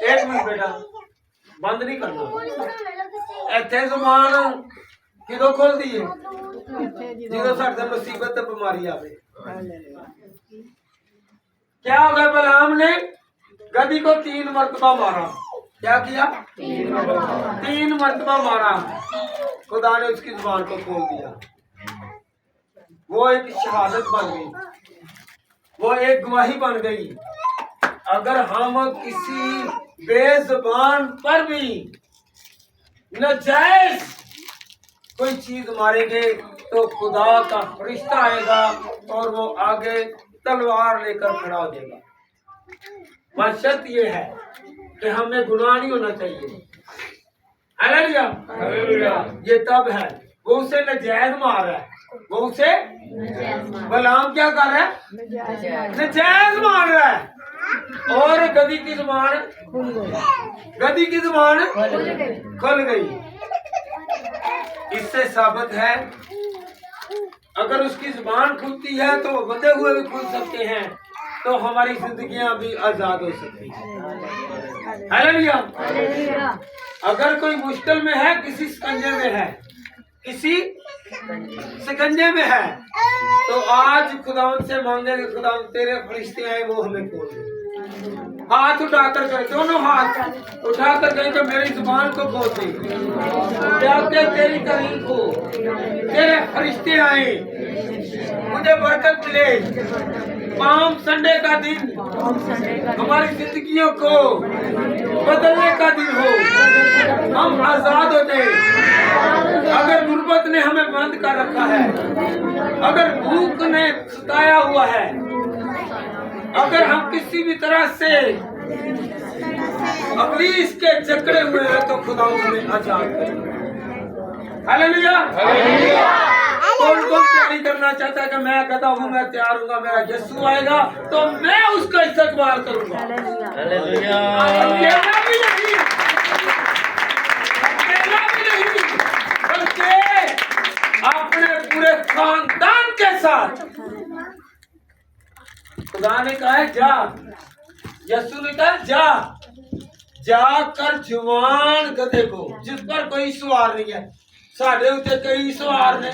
एक मिनट बेटा, बंद नहीं करना। इतने जुबान किदों खोल दी है जो साढ़े मुसीबत बीमारी आवे। क्या हो गया? बलाम ने गधी को 3 मरतबा मारा। क्या किया? 3 मरतबा मारा। खुदा ने उसकी जुबान को खोल दिया। वो एक शहादत बन गई, वो एक गवाही बन गई। अगर हम किसी बेजुबान पर भी नाजायज कोई चीज मारेंगे तो खुदा का फरिश्ता आएगा और वो आगे तलवार लेकर खड़ा हो जाएगा। बस शर्त ये है कि हमें गुनाह नहीं होना चाहिए। Hallelujah hallelujah. ये तब है, वो उसे नाजायज मार रहा है, वो उसे बलाम क्या कर रहा है? नाजायज मार रहा है। और गधी की जुबान खुल गई। इससे साबित है अगर उसकी जुबान खुलती है तो बंधे हुए भी खुल सकते हैं, तो हमारी जिंदगियां भी आजाद हो सकती हैं। हालेलुया। अगर कोई मुश्किल में है, किसी शिकंजे में है, किसी शिकंजे में है, तो आज खुदावंद से मांगेंगे, खुदावंद तेरे फरिश्ते आए वो हमें खोल दे। हाथ उठाकर कहें, दोनों हाथ उठाकर कहें कि मेरी जुबान को खोल दे। क्या तेरी तारीफ हो, तेरे फरिश्ते आए, मुझे बरकत मिले। पाम संडे का दिन हमारी जिंदगियों को बदलने का दिन हो, हम आजाद हो जाए। अगर गुर्बत ने हमें बंद कर रखा है, अगर भूख ने सताया हुआ है, अगर हम किसी भी तरह से अबलीस के जकड़े हुए हैं, तो खुदा हमें आजाद करे। Hallelujah hallelujah. कौन तैयारी करना चाहता है कि मैं कहता हूँ मैं तैयार हूँ, मेरा यीशु आएगा तो मैं उसका इस्तकबाल करूंगा। हालेलुया। अकेला भी नहीं, बल्कि अपने पूरे खानदान के साथ। खुदा ने कहा है जा, यीशु ने कहा जा, जाकर जवान गधे को जिस पर कोई सवार नहीं है, साढ़े उत्ते कई सवार ने,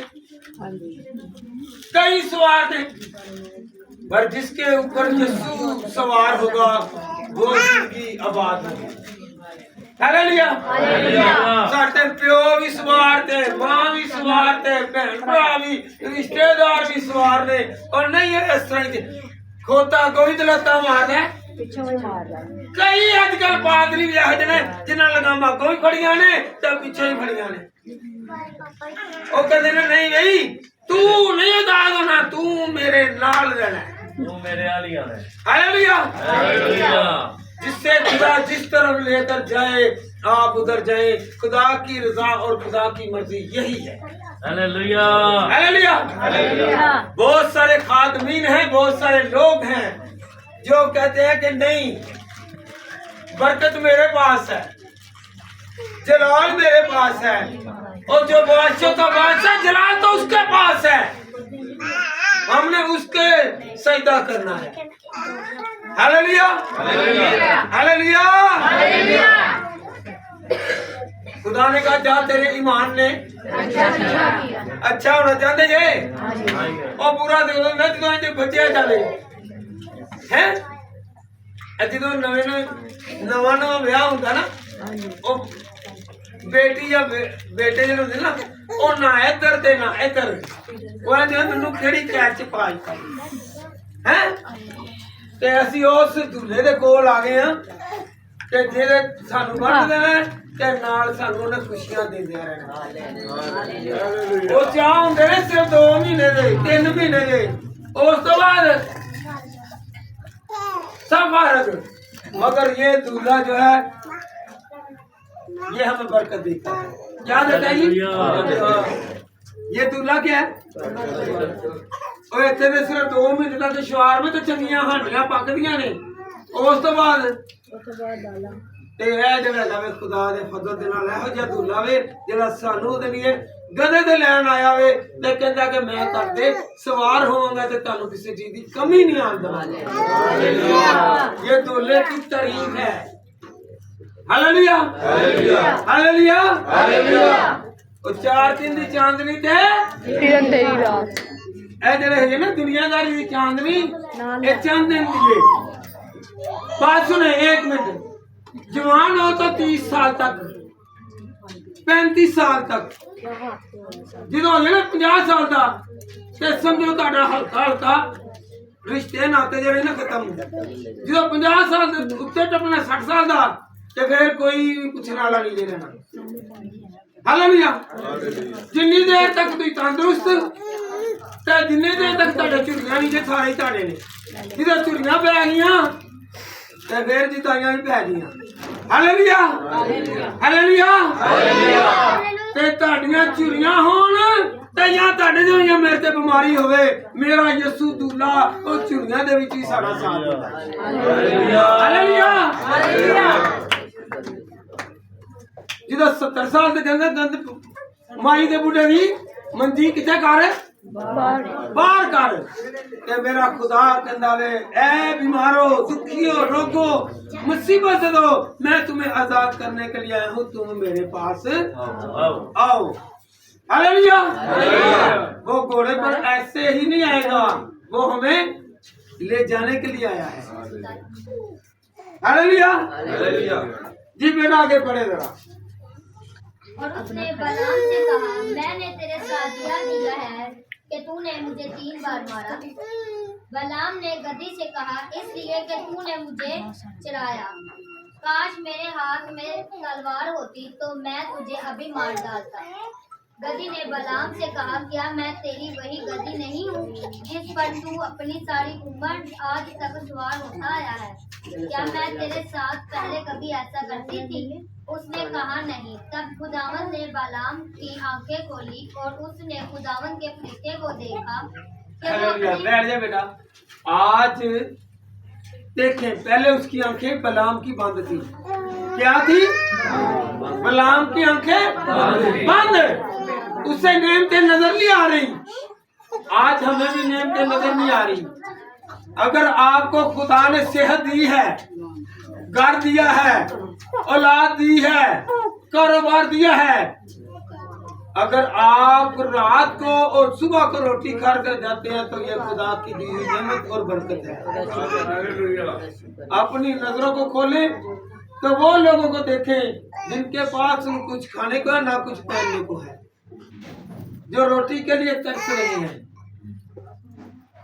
कई सवार ने, पर जिसके ऊपर यीशु सवार होगा वो जिंदगी आबाद होगी। हालेलुया। साढ़े प्यो भी सवार थे, मां भी सवार थे, भैन भरा भी, रिश्तेदार भी सवार ने, और नहीं है इस तरह के खोता कोई तो लत्ता मार है पिछों ही मार रहा है। कई अजकल पादरी भी है जिन्हें लगामा कोई फड़िया ने तो पीछे ही फड़िया ने, वो कहते ने नहीं भाई तू नहीं उदास होना, तू मेरे नाल रहना है, तू मेरे आलिया है। हालेलुया। हालेलुया। जिससे खुदा जिस तरफ लेकर जाए आप उधर जाए, खुदा की रजा और खुदा की मर्जी यही है। हालेलुया। हालेलुया। हालेलुया। बहुत सारे खादमीन हैं, बहुत सारे लोग हैं जो कहते हैं कि नहीं बरकत मेरे पास है, जलाल मेरे पास है, और जो बादशाह का बादशाह जलाल तो उसके पास है, हमने उसके सजदा करना है। हालेलुया। हालेलुया। खुदा ने कहा जा तेरे ईमान ने अच्छा होना चाहते जे और पूरा देखो न जो बच्चे चले हैं जो नवे नवा नवा ब्याह होता ना, वो बेटी या बेटे जो होंगे ना वो ना इधर ते ना इधर, वो मैनू केड़ी कैच पा है ते असी उस दूल्हे दे कोल आ गए हां ते जेदे सानू बंद देना ते नाल सानू उन्हें खुशियां देंदे रहना। वो चाह हुंदे ने सिर्फ 2 महीने दे 3 महीने दे, उस तो बाद सब फर्क, मगर ये दूल्हा जो है ये हमें बरकत देता है। क्या देता है ये दूल्हा क्या है? और इतने ने सिर्फ 2 महीने तक शुआर में तो चंगियां हांडियां पकदियां ने, उस तो बाद ते है जेड़ा लवे खुदा दे फजल दे नाल ਇਹੋ ਜਿਹਾ दूल्हा वे जेड़ा सानू दे लिए गधे ते लैन आया वे ते कहंदा कि मैं करते सवार होवांगा ते तानू किसी चीज की कमी नहीं आन दूंगा। ये दूल्हे की तारीफ है। हालेलुया। हालेलुया। हालेलुया। और 4 दिन दी चांदनी ते फिरन तेरी रात ए जेड़े है ना दुनियादारी दी चांदनी ए चांदनी दी बात सुने 1 मिनट, जवान हो तो 30 साल तक 35 साल तक, जो हो ना 50 साल का ते समझो तुहाडा हल्का हल्का रिश्ते नाते जेड़े ना खत्म, जो 50 साल के उत्ते टपना 60 साल का ते फिर कोई पुछने वाला नहीं जे रहना। हालेलुया। जिन्नी देर तक तुम तंदुरुस्त ते जिन्नी देर तक तुहाडे झुरियां नहीं जे सारे तुहाडे ने, जिदे झुरियां पै गईयां ते फिर जिताइयां भी पै गईयां। हालेलुया। हालेलुया। ते तुहाडियां झुरियां होण ते या तुहाडे जो मेरे ते बीमारी होवे, मेरा यीशु दूल्हा ओ झुरियां दे विच ही साडा साथ देंदा है। हालेलुया। हालेलुया। जिदा 70 साल दे कहंदा दंद माई दे बुढ़े दी मंजी किथे कर बाहर कर, ते मेरा खुदा कहंदा वे ए बीमारो दुखियो रोगो मुसीबत दो मैं तुम्हें आजाद करने के लिए आया हूँ, तुम मेरे पास आओ। हालेलुया। वो घोड़े पर ऐसे ही नहीं आएगा, वो हमें ले जाने के लिए आया है। हालेलुया। जी बेटा आगे बढ़े जरा। और उसने बलाम से कहा मैंने तेरे साथ यह किया है कि तूने मुझे 3 बार मारा। बलाम ने गधी से कहा इसलिए कि तूने मुझे चराया, काश मेरे हाथ में तलवार होती तो मैं तुझे अभी मार डालता। गधी ने बलाम से कहा क्या मैं तेरी वही गधी नहीं हूँ जिस पर तू अपनी सारी उम्र आज तक सवार होता आया है? क्या मैं तेरे साथ पहले कभी ऐसा करती थी? उसने कहा नहीं। तब खुदावन ने बलाम की आंखें खोली और उसने खुदावन के फरीश्ते को देखा कि वो बैठ जा बेटा। आज देखें पहले उसकी आंखें बलाम की बंद थी। क्या थी? बलाम की आंखें बंद, उसे नेमतें नजर नहीं आ रही। आज हमें भी नेमतें नजर नहीं आ रही। अगर आपको खुदा ने सेहत दी है, घर दिया है, औलाद दी है, कारोबार दिया है, अगर आप रात को और सुबह को रोटी खा कर जाते हैं तो ये खुदा की दी हुई नेमत और बरकत है। अपनी नजरों को खोलें तो वो लोगों को देखें जिनके पास न कुछ खाने को है ना कुछ पहनने को है, जो रोटी के लिए तरस रहे हैं।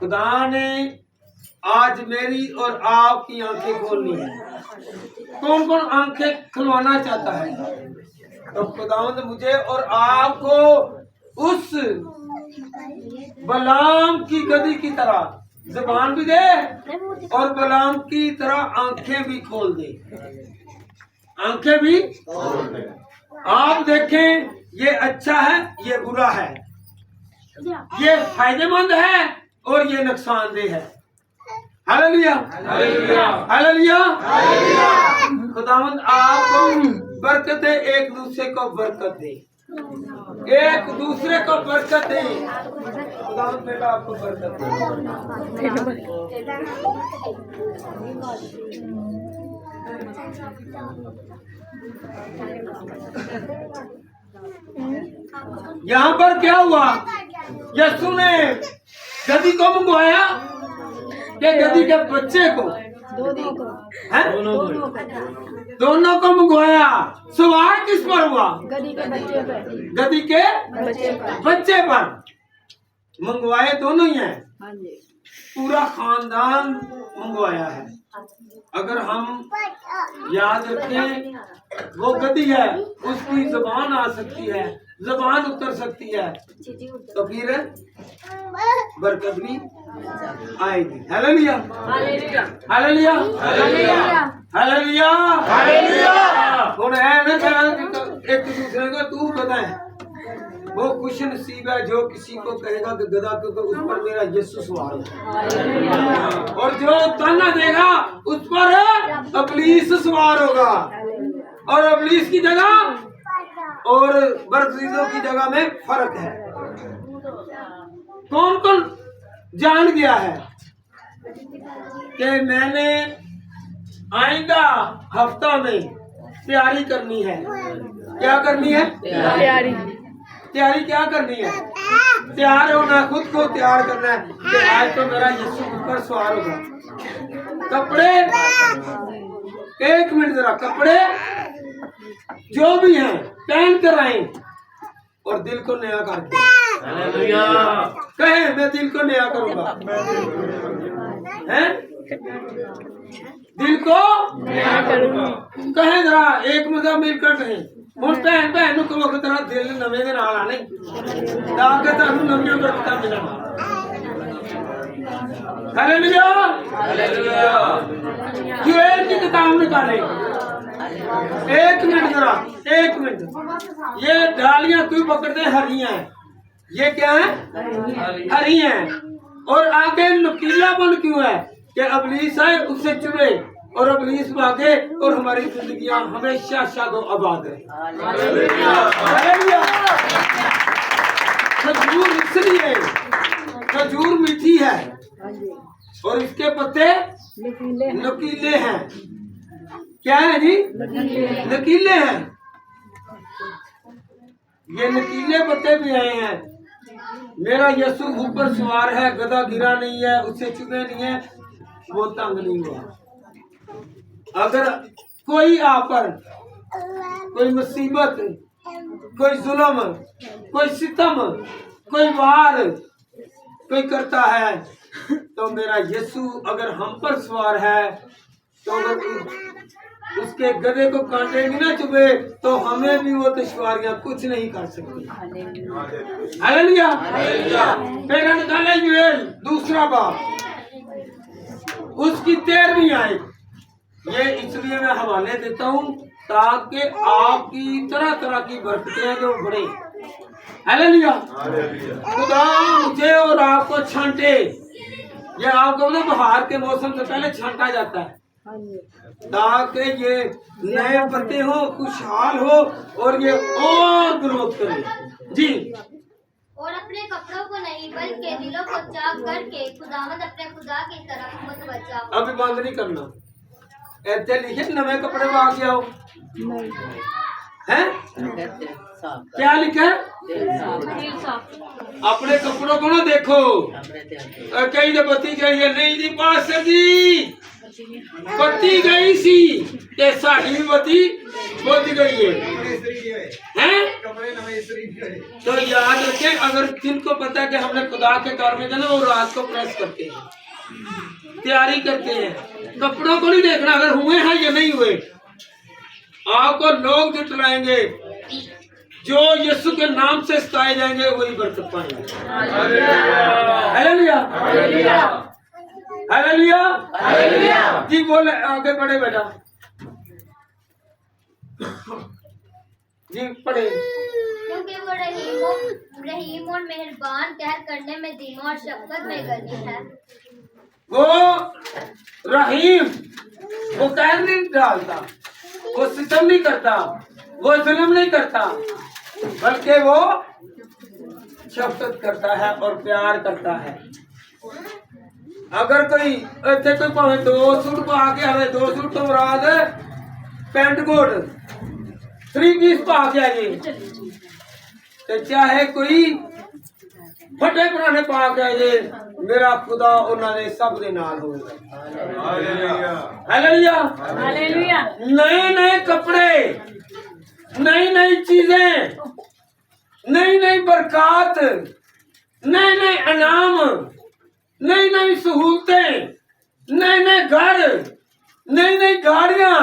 खुदा ने आज मेरी और आपकी आंखें खोलनी है। कौन कौन आंखें खुलवाना चाहता है? तो खुदावंद मुझे और आपको उस बलाम की गदी की तरह जुबान भी दे और बलाम की तरह आंखें भी खोल दे। आंखें भी आप देखें, ये अच्छा है, ये बुरा है, ये फायदेमंद है और ये नुकसानदेह है। Hallelujah, hallelujah, hallelujah. खुदावंद आपको बरकत दे, एक दूसरे को बरकत दे, एक दूसरे को बरकत दे। खुदावंद बेटा आपको बरकत दे। यहाँ पर क्या हुआ? यीशु ने गधी को मंगवाया कि गधी के बच्चे को, दोनों को मंगवाया। सवार किस पर हुआ? गधी के बच्चे पर। गधी के बच्चे पर मंगवाए दोनों ही हैं। पूरा खानदान मंगवाया है। अगर हम याद रखें, वो गधी है, उसकी जुबान आ सकती है, जुबान उतर सकती है, तो फिर बरकत भी आएगी। Hallelujah, hallelujah, hallelujah, hallelujah, hallelujah. और है ना, एक दूसरे को तू बताए, वो खुश नसीब है जो किसी को कहेगा कि गधा, क्योंकि उस पर मेरा यीशु सवार है। और जो ताना देगा उस पर इब्लीस सवार होगा, और इब्लीस की जगह और बरगज़ीदों की जगह में फर्क है। कौन कौन जान गया है कि मैंने आइंदा हफ्ता में तैयारी करनी है? क्या करनी है? तैयारी क्या करनी है? तैयार होना, खुद को तैयार करना है कि आज तो मेरा यीशु पर सवार होगा। कपड़े, एक मिनट जरा, कपड़े जो भी हैं पहन कर आए और दिल को नया कर दे। कहे मैं दिल को नया करूंगा, हैं? दिल को नया करूंगा। कहे जरा एक मजा मिलकर कहे, ਹੁਣ ਭੈਣ ਭੈਣ ਨੂੰ ਕਹੋ ਕਿ ਤੇਰਾ ਦਿਲ ਨਵੇਂ ਦੇ ਨਾਲ ਆਣੇ ਤਾਂ ਕਿ ਤੁਹਾਨੂੰ ਨਵੀਆਂ ਬਰਕਤਾਂ ਮਿਲਣ। Hallelujah, hallelujah. यूएल की किताब निकाले, एक मिनट जरा, एक मिनट। ये डालियां क्यों पकड़ते? हरी हैं। ये क्या है? हरी हैं। और आगे नुकीलापन क्यों है कि इब्लीस है उससे चुभे और इब्लीस भागे और हमारी जिंदगियां हमेशा शादो आबाद रहे। खजूर इसलिए, खजूर मीठी है और इसके पत्ते नुकीले हैं। क्या है जी? नुकीले हैं। ये नुकीले पत्ते भी आए हैं। मेरा यीशु ऊपर सवार है, गधा गिरा नहीं है, उससे चुभे नहीं है, वो तंग नहीं हुआ। अगर कोई आप पर कोई मुसीबत, कोई जुल्म, कोई सितम, कोई वार कोई करता है तो मेरा यीशु अगर हम पर सवार है तो उसके गधे को कांटे भी ना चुभे तो हमें भी वो दुश्वारियां कुछ नहीं कर सकती। हालेलुया। फिर निकाले यूएल दूसरा बाब, उसकी 13वीं आयत। ये इसलिए मैं हवाले देता हूँ ताकि आपकी तरह तरह की बरकतें जो बढ़े। हालेलुया। खुदा मुझे और आपको छांटे। ये आपको मतलब बाहर के मौसम से पहले छांटा जाता है ताकि ये नए पत्ते हो, खुशहाल हो और ये और ग्रोथ करे। जी। और अपने कपड़ों को नहीं बल्कि दिलों को चाक करके खुदावंद अपने खुदा की तरफ मुतवज्जा हो। अभी बंद नहीं करना। ऐसे लिखे नवे कपड़े में आ गया हो हैं? क्या लिखा है? अपने कपड़ों को ना देखो। कहीं तो बत्ती गई है नहीं जी पास्टर जी, बत्ती गई सी ये साड़ी भी बत्ती बुझ गई है हैं? तो याद रखें, अगर जिनको पता है कि हमने खुदा के कार में जाना, वो रात को प्रेस करते हैं, तैयारी करते हैं। कपड़ों को नहीं देखना अगर हुए हैं या नहीं हुए। आपको लोग जुटलाएंगे, जो यीशु के नाम से सताए जाएंगे वही बरकत पाएंगे। हालेलुया हालेलुया जी। बोले आगे बढ़े बेटा जी, पढ़े। क्योंकि वो रहीम और मेहरबान कहर करने में धीमा और शफकत में गनी है। वो रहीम, वो कहर नहीं डालता, वो सितम नहीं करता, वो जुल्म नहीं करता, बल्कि वो शफकत करता है और प्यार करता है। अगर कोई ऐसे कोई भावे 2 सूट पा के आवे, 2 सूट तो मुराद है पैंट कोट 3 पीस पा के आए, तो चाहे कोई फटे पुराने पा के आए, मेरा खुदा उन्होंने सब दे नाल होगा। हालेलुया। नए नए कपड़े, नई नई चीजें, नई नई बरकत, नए नए इनाम, नई नई सहूलतें, नए नए घर, नई नई गाड़ियां,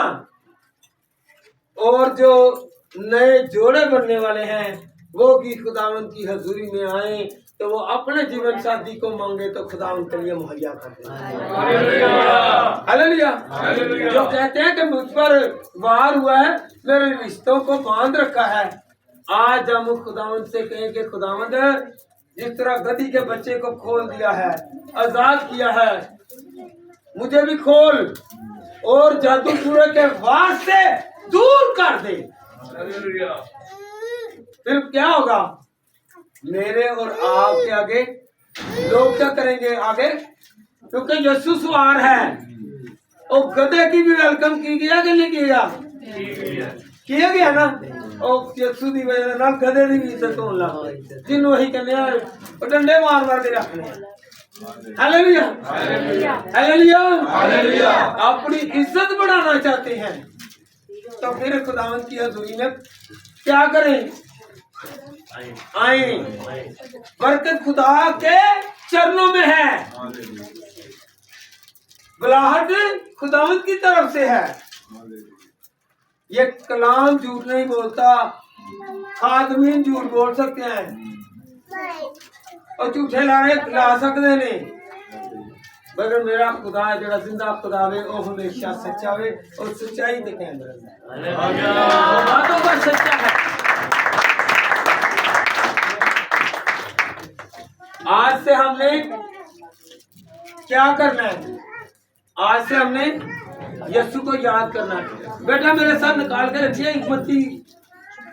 और जो नए जोड़े बनने वाले हैं वो भी खुदावंद की हजूरी में आए तो वो अपने जीवन साथी को मांगे तो खुदावंद के लिए मुहैया करते हैं। हालेलुया। जो कहते हैं कि मुझ पर वार हुआ है, मेरे रिश्तों को बांध रखा है, आज हम खुदावंद से कहें कि खुदावंद जिस तरह गधी के बच्चे को खोल दिया है, आजाद किया है, मुझे भी खोल और जादू टूने के वार से दूर कर दे। फिर क्या होगा? मेरे और आपके आगे लोग क्या करेंगे आगे? क्योंकि यीशु सवार है। और गधे की भी वेलकम की गया कि नहीं किया गया ना? और यीशु की वजह से गधे की भी इज्जत होने लग, जिन्हों वही कहने डंडे मार मार के रखने। Hallelujah hallelujah. अपनी इज्जत बढ़ाना चाहते हैं तो फिर खुदावंद की हजूरी में क्या करें? आए। बरकत खुदा के चरणों में है, बुलाहट खुदावंद की तरफ से है। ये कलाम झूठ नहीं बोलता, खादमीन झूठ बोल सकते हैं और झूठे लाने ला सकते नहीं, मगर मेरा खुदा है जो जिंदा खुदा है, वो हमेशा सच्चा है और सच्चाई के अंदर है, वो बातों का सच्चा है। आज से हमने क्या करना है? आज से हमने यीशु को याद करना है। बेटा मेरे साथ निकाल के रखिए मत्ती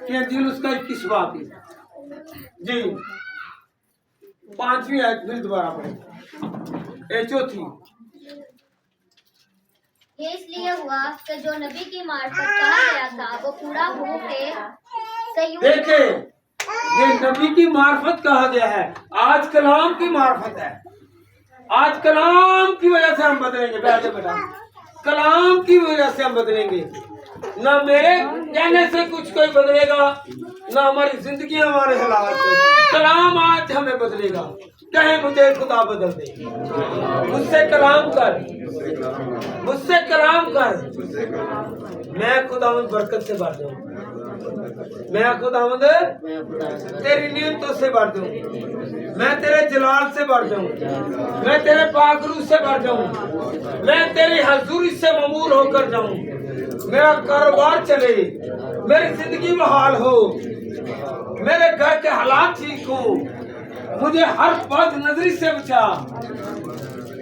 की अंजील उसका 21 बाब जी 5वीं आयत फिर दोबारा पढ़े, चौथी। ये इसलिए हुआ कि जो नबी की मार्फत कहा गया था वो पूरा हो के सही। देखे, ये नबी की मार्फत कहा गया है, आज कलाम की मार्फत है। आज कलाम की वजह से हम बदलेंगे। बेटा कलाम की वजह से हम बदलेंगे। ना मेरे कहने से कुछ कोई बदलेगा, ना हमारी जिंदगी हमारे हालात। कलाम आज हमें बदलेगा। कहे मुझे खुदा बदल दे, मुझसे कलाम कर, मुझसे कलाम कर। मैं खुदावंद बरकत से भर जाऊं, मैं खुदावंद तेरी नियमतों से भर दूं, मैं तेरे जलाल से भर जाऊं, मैं तेरे पाकरू से भर जाऊं, मैं तेरी हजूरी से ममूर होकर जाऊं। मेरा कारोबार चले, मेरी जिंदगी बहाल हो, मेरे घर के हालात ठीक हो, मुझे हर बद नजरी से बचा,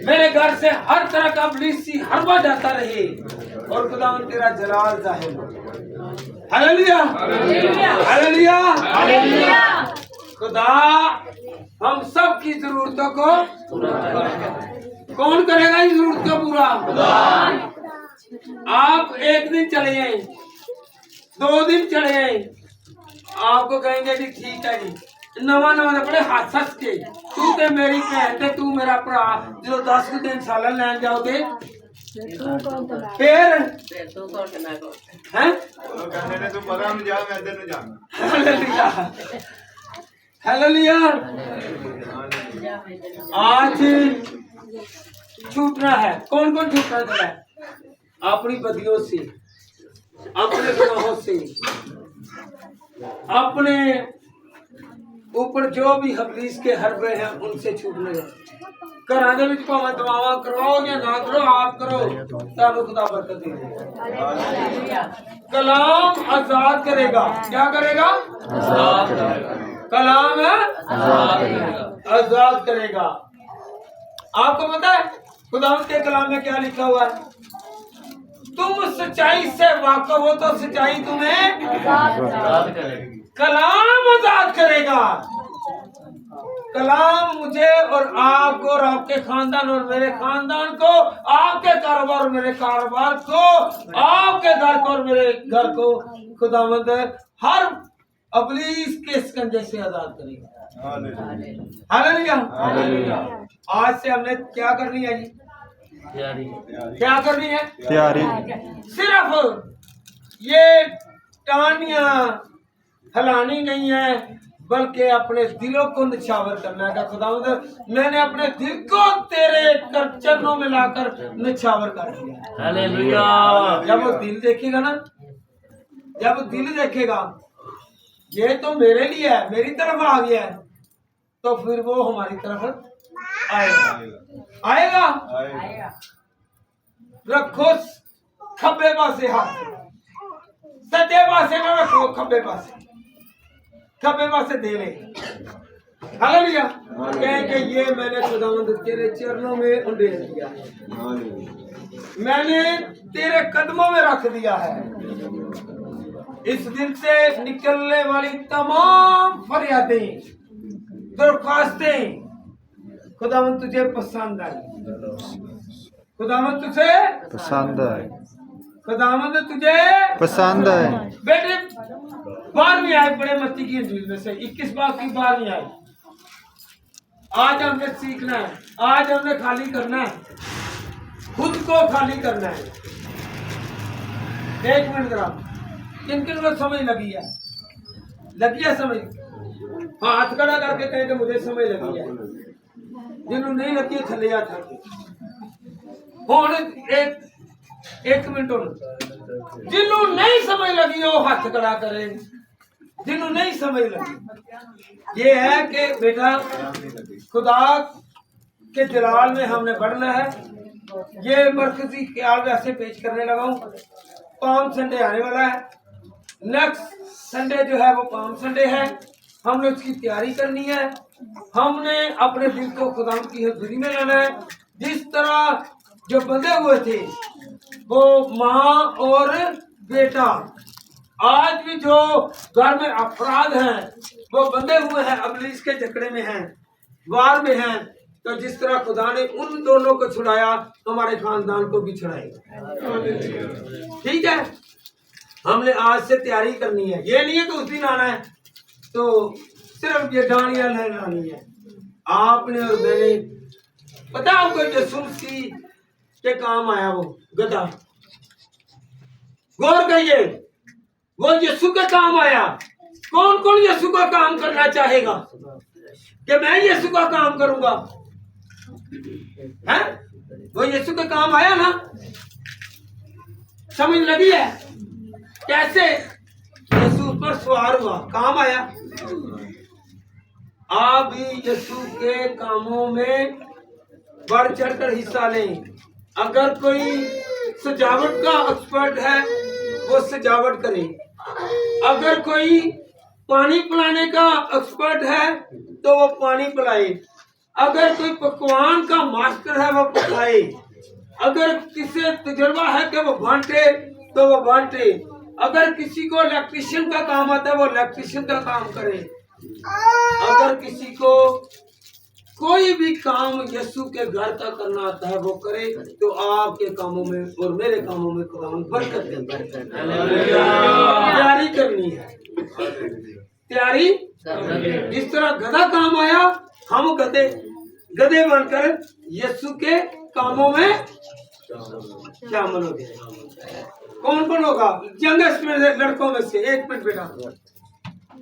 मेरे घर से हर तरह का इब्लीसी हरबा जाता रहे और खुदावंद तेरा जलाल जाहिर हो। Hallelujah hallelujah hallelujah. खुदा हम सब की जरूरतों को कौन करेगा इस जरूरत को पूरा? आप एक दिन चले जाए, 2 दिन चले जाए, आपको कहेंगे कि ठीक है जी, नवा अपने हाथ हस के तू ते मेरी भैन ते तू मेरा भरा, जो 10 दिन साल लैन जाओगे फिर हैं? हालेलुया। आज छूटना है। कौन कौन छूटना है? अपनी बदियों से, अपने गुनाहों से, अपने ऊपर जो भी हबलीस के हरबे हैं उनसे छूटने हैं। घराने में भावें दवावां करवाओ या ना करो, आप करो, तानू खुदा बरकत देगा। कलाम आजाद करेगा। क्या करेगा? कलाम आजाद करेगा। आपको पता है खुदा के कलाम में क्या लिखा हुआ है? तुम सच्चाई से वाकिफ हो तो सच्चाई तुम्हें आजाद करेगी। कलाम आजाद करेगा। कलाम मुझे और आपको और आपके खानदान और मेरे खानदान को, आपके कारोबार और मेरे कारोबार को, आपके घर को और मेरे घर को खुदावंद हर अबलीस के स्कंजे से आजाद करेगा। हालेलुया। आज से हमने क्या करनी है जी? क्या करनी है? तैयारी। सिर्फ ये टानियां हिलानी नहीं है, बल्कि अपने दिलों को निछावर करना है। खुदावंद मैंने अपने दिल को तेरे चरणों में लाकर निछावर कर दिया। हालेलुया। जब वो दिल देखेगा ना, जब दिल देखेगा ये तो मेरे लिए है, मेरी तरफ आ गया है, तो फिर वो हमारी तरफ आएगा। रखो खब्बे पासे हाथ, सज्जे पासे ना रखो, खब्बे पासे दे ले। हालेलुया। कहेंगे ये मैंने खुदावंद तेरे चरणों में उंडेल दिया है, मैंने तेरे कदमों में रख दिया है। इस दिल से निकलने वाली तमाम फरियादें, दरख्वास्तें खुदावंद तुझे पसंद आई। खुदावंद तुझे पसंद है, खुदावंद तुझे पसंद है। बेटे 12वीं आयत पढ़े मत्ती की इंजील में से 21 बाब की 12वीं आयत। आज हमने सीखना है, आज हमने खाली करना है, खुद को खाली करना है। 1 मिनट जरा, किन किन को समझ लगी है? लगी है समझ? हाथ खड़ा करके कहें कि मुझे समझ लगी है। जिन्होंने नहीं लगी थले आ था एक मिनट जिन्हों नहीं समझ लगी वो हाथ खड़ा करे। जिन्हों नहीं समझ लगी ये है कि बेटा खुदा के जलाल में हमने बढ़ना है। ये मरकजी ख्याल वैसे पेश करने लगा हूँ। पाम संडे आने वाला है, नेक्स्ट संडे जो है वो पाम संडे है। हमने उसकी तैयारी करनी है। हमने अपने दिल को खुदा की हज़ूरी में लाना है। जिस तरह जो बंधे हुए थे वो माँ और बेटा, आज भी जो घर में अफराद हैं वो बंधे हुए हैं, अबलीस के जकड़े में हैं, वार में हैं। तो जिस तरह खुदा ने उन दोनों को छुड़ाया, हमारे खानदान को भी छुड़ाएगा। ठीक है, हमने आज से तैयारी करनी है। ये नहीं है कि उस दिन आना है तो सिर्फ ये डांडियां लहरानी है। आपने और मैंने, पता आपको यीशु मसीह के काम आया वो गधा, गौर करिए, वो यीशु के काम आया। कौन कौन यीशु का काम करना चाहेगा कि मैं यीशु का काम करूंगा? हैं? वो यीशु के काम आया ना, समझ लगी है? कैसे यीशु पर सवार हुआ, काम आया। आप भी यीशु के कामों में बढ़ चढ़कर हिस्सा लें। अगर कोई सजावट का एक्सपर्ट है वो सजावट करे। अगर कोई पानी पिलाने का एक्सपर्ट है तो वो पानी पिलाए। अगर कोई पकवान का मास्टर है वो पकाए। अगर किसी तजुर्बा है कि वो बांटे तो वो बांटे। अगर किसी को इलेक्ट्रिशियन का काम आता है वो इलेक्ट्रिशियन का काम करे। अगर किसी को कोई भी काम यीशु के घर का करना आता है वो करे, तो आपके कामों में और मेरे कामों में खुदा बरकत देता है। तैयारी करनी है, तैयारी। जिस तरह गधा काम आया, हम गधे बनकर यीशु के कामों में शामिल हो गए। कौन कौन होगा? यंगेस्ट में लड़कों में से एक मिनट बेटा,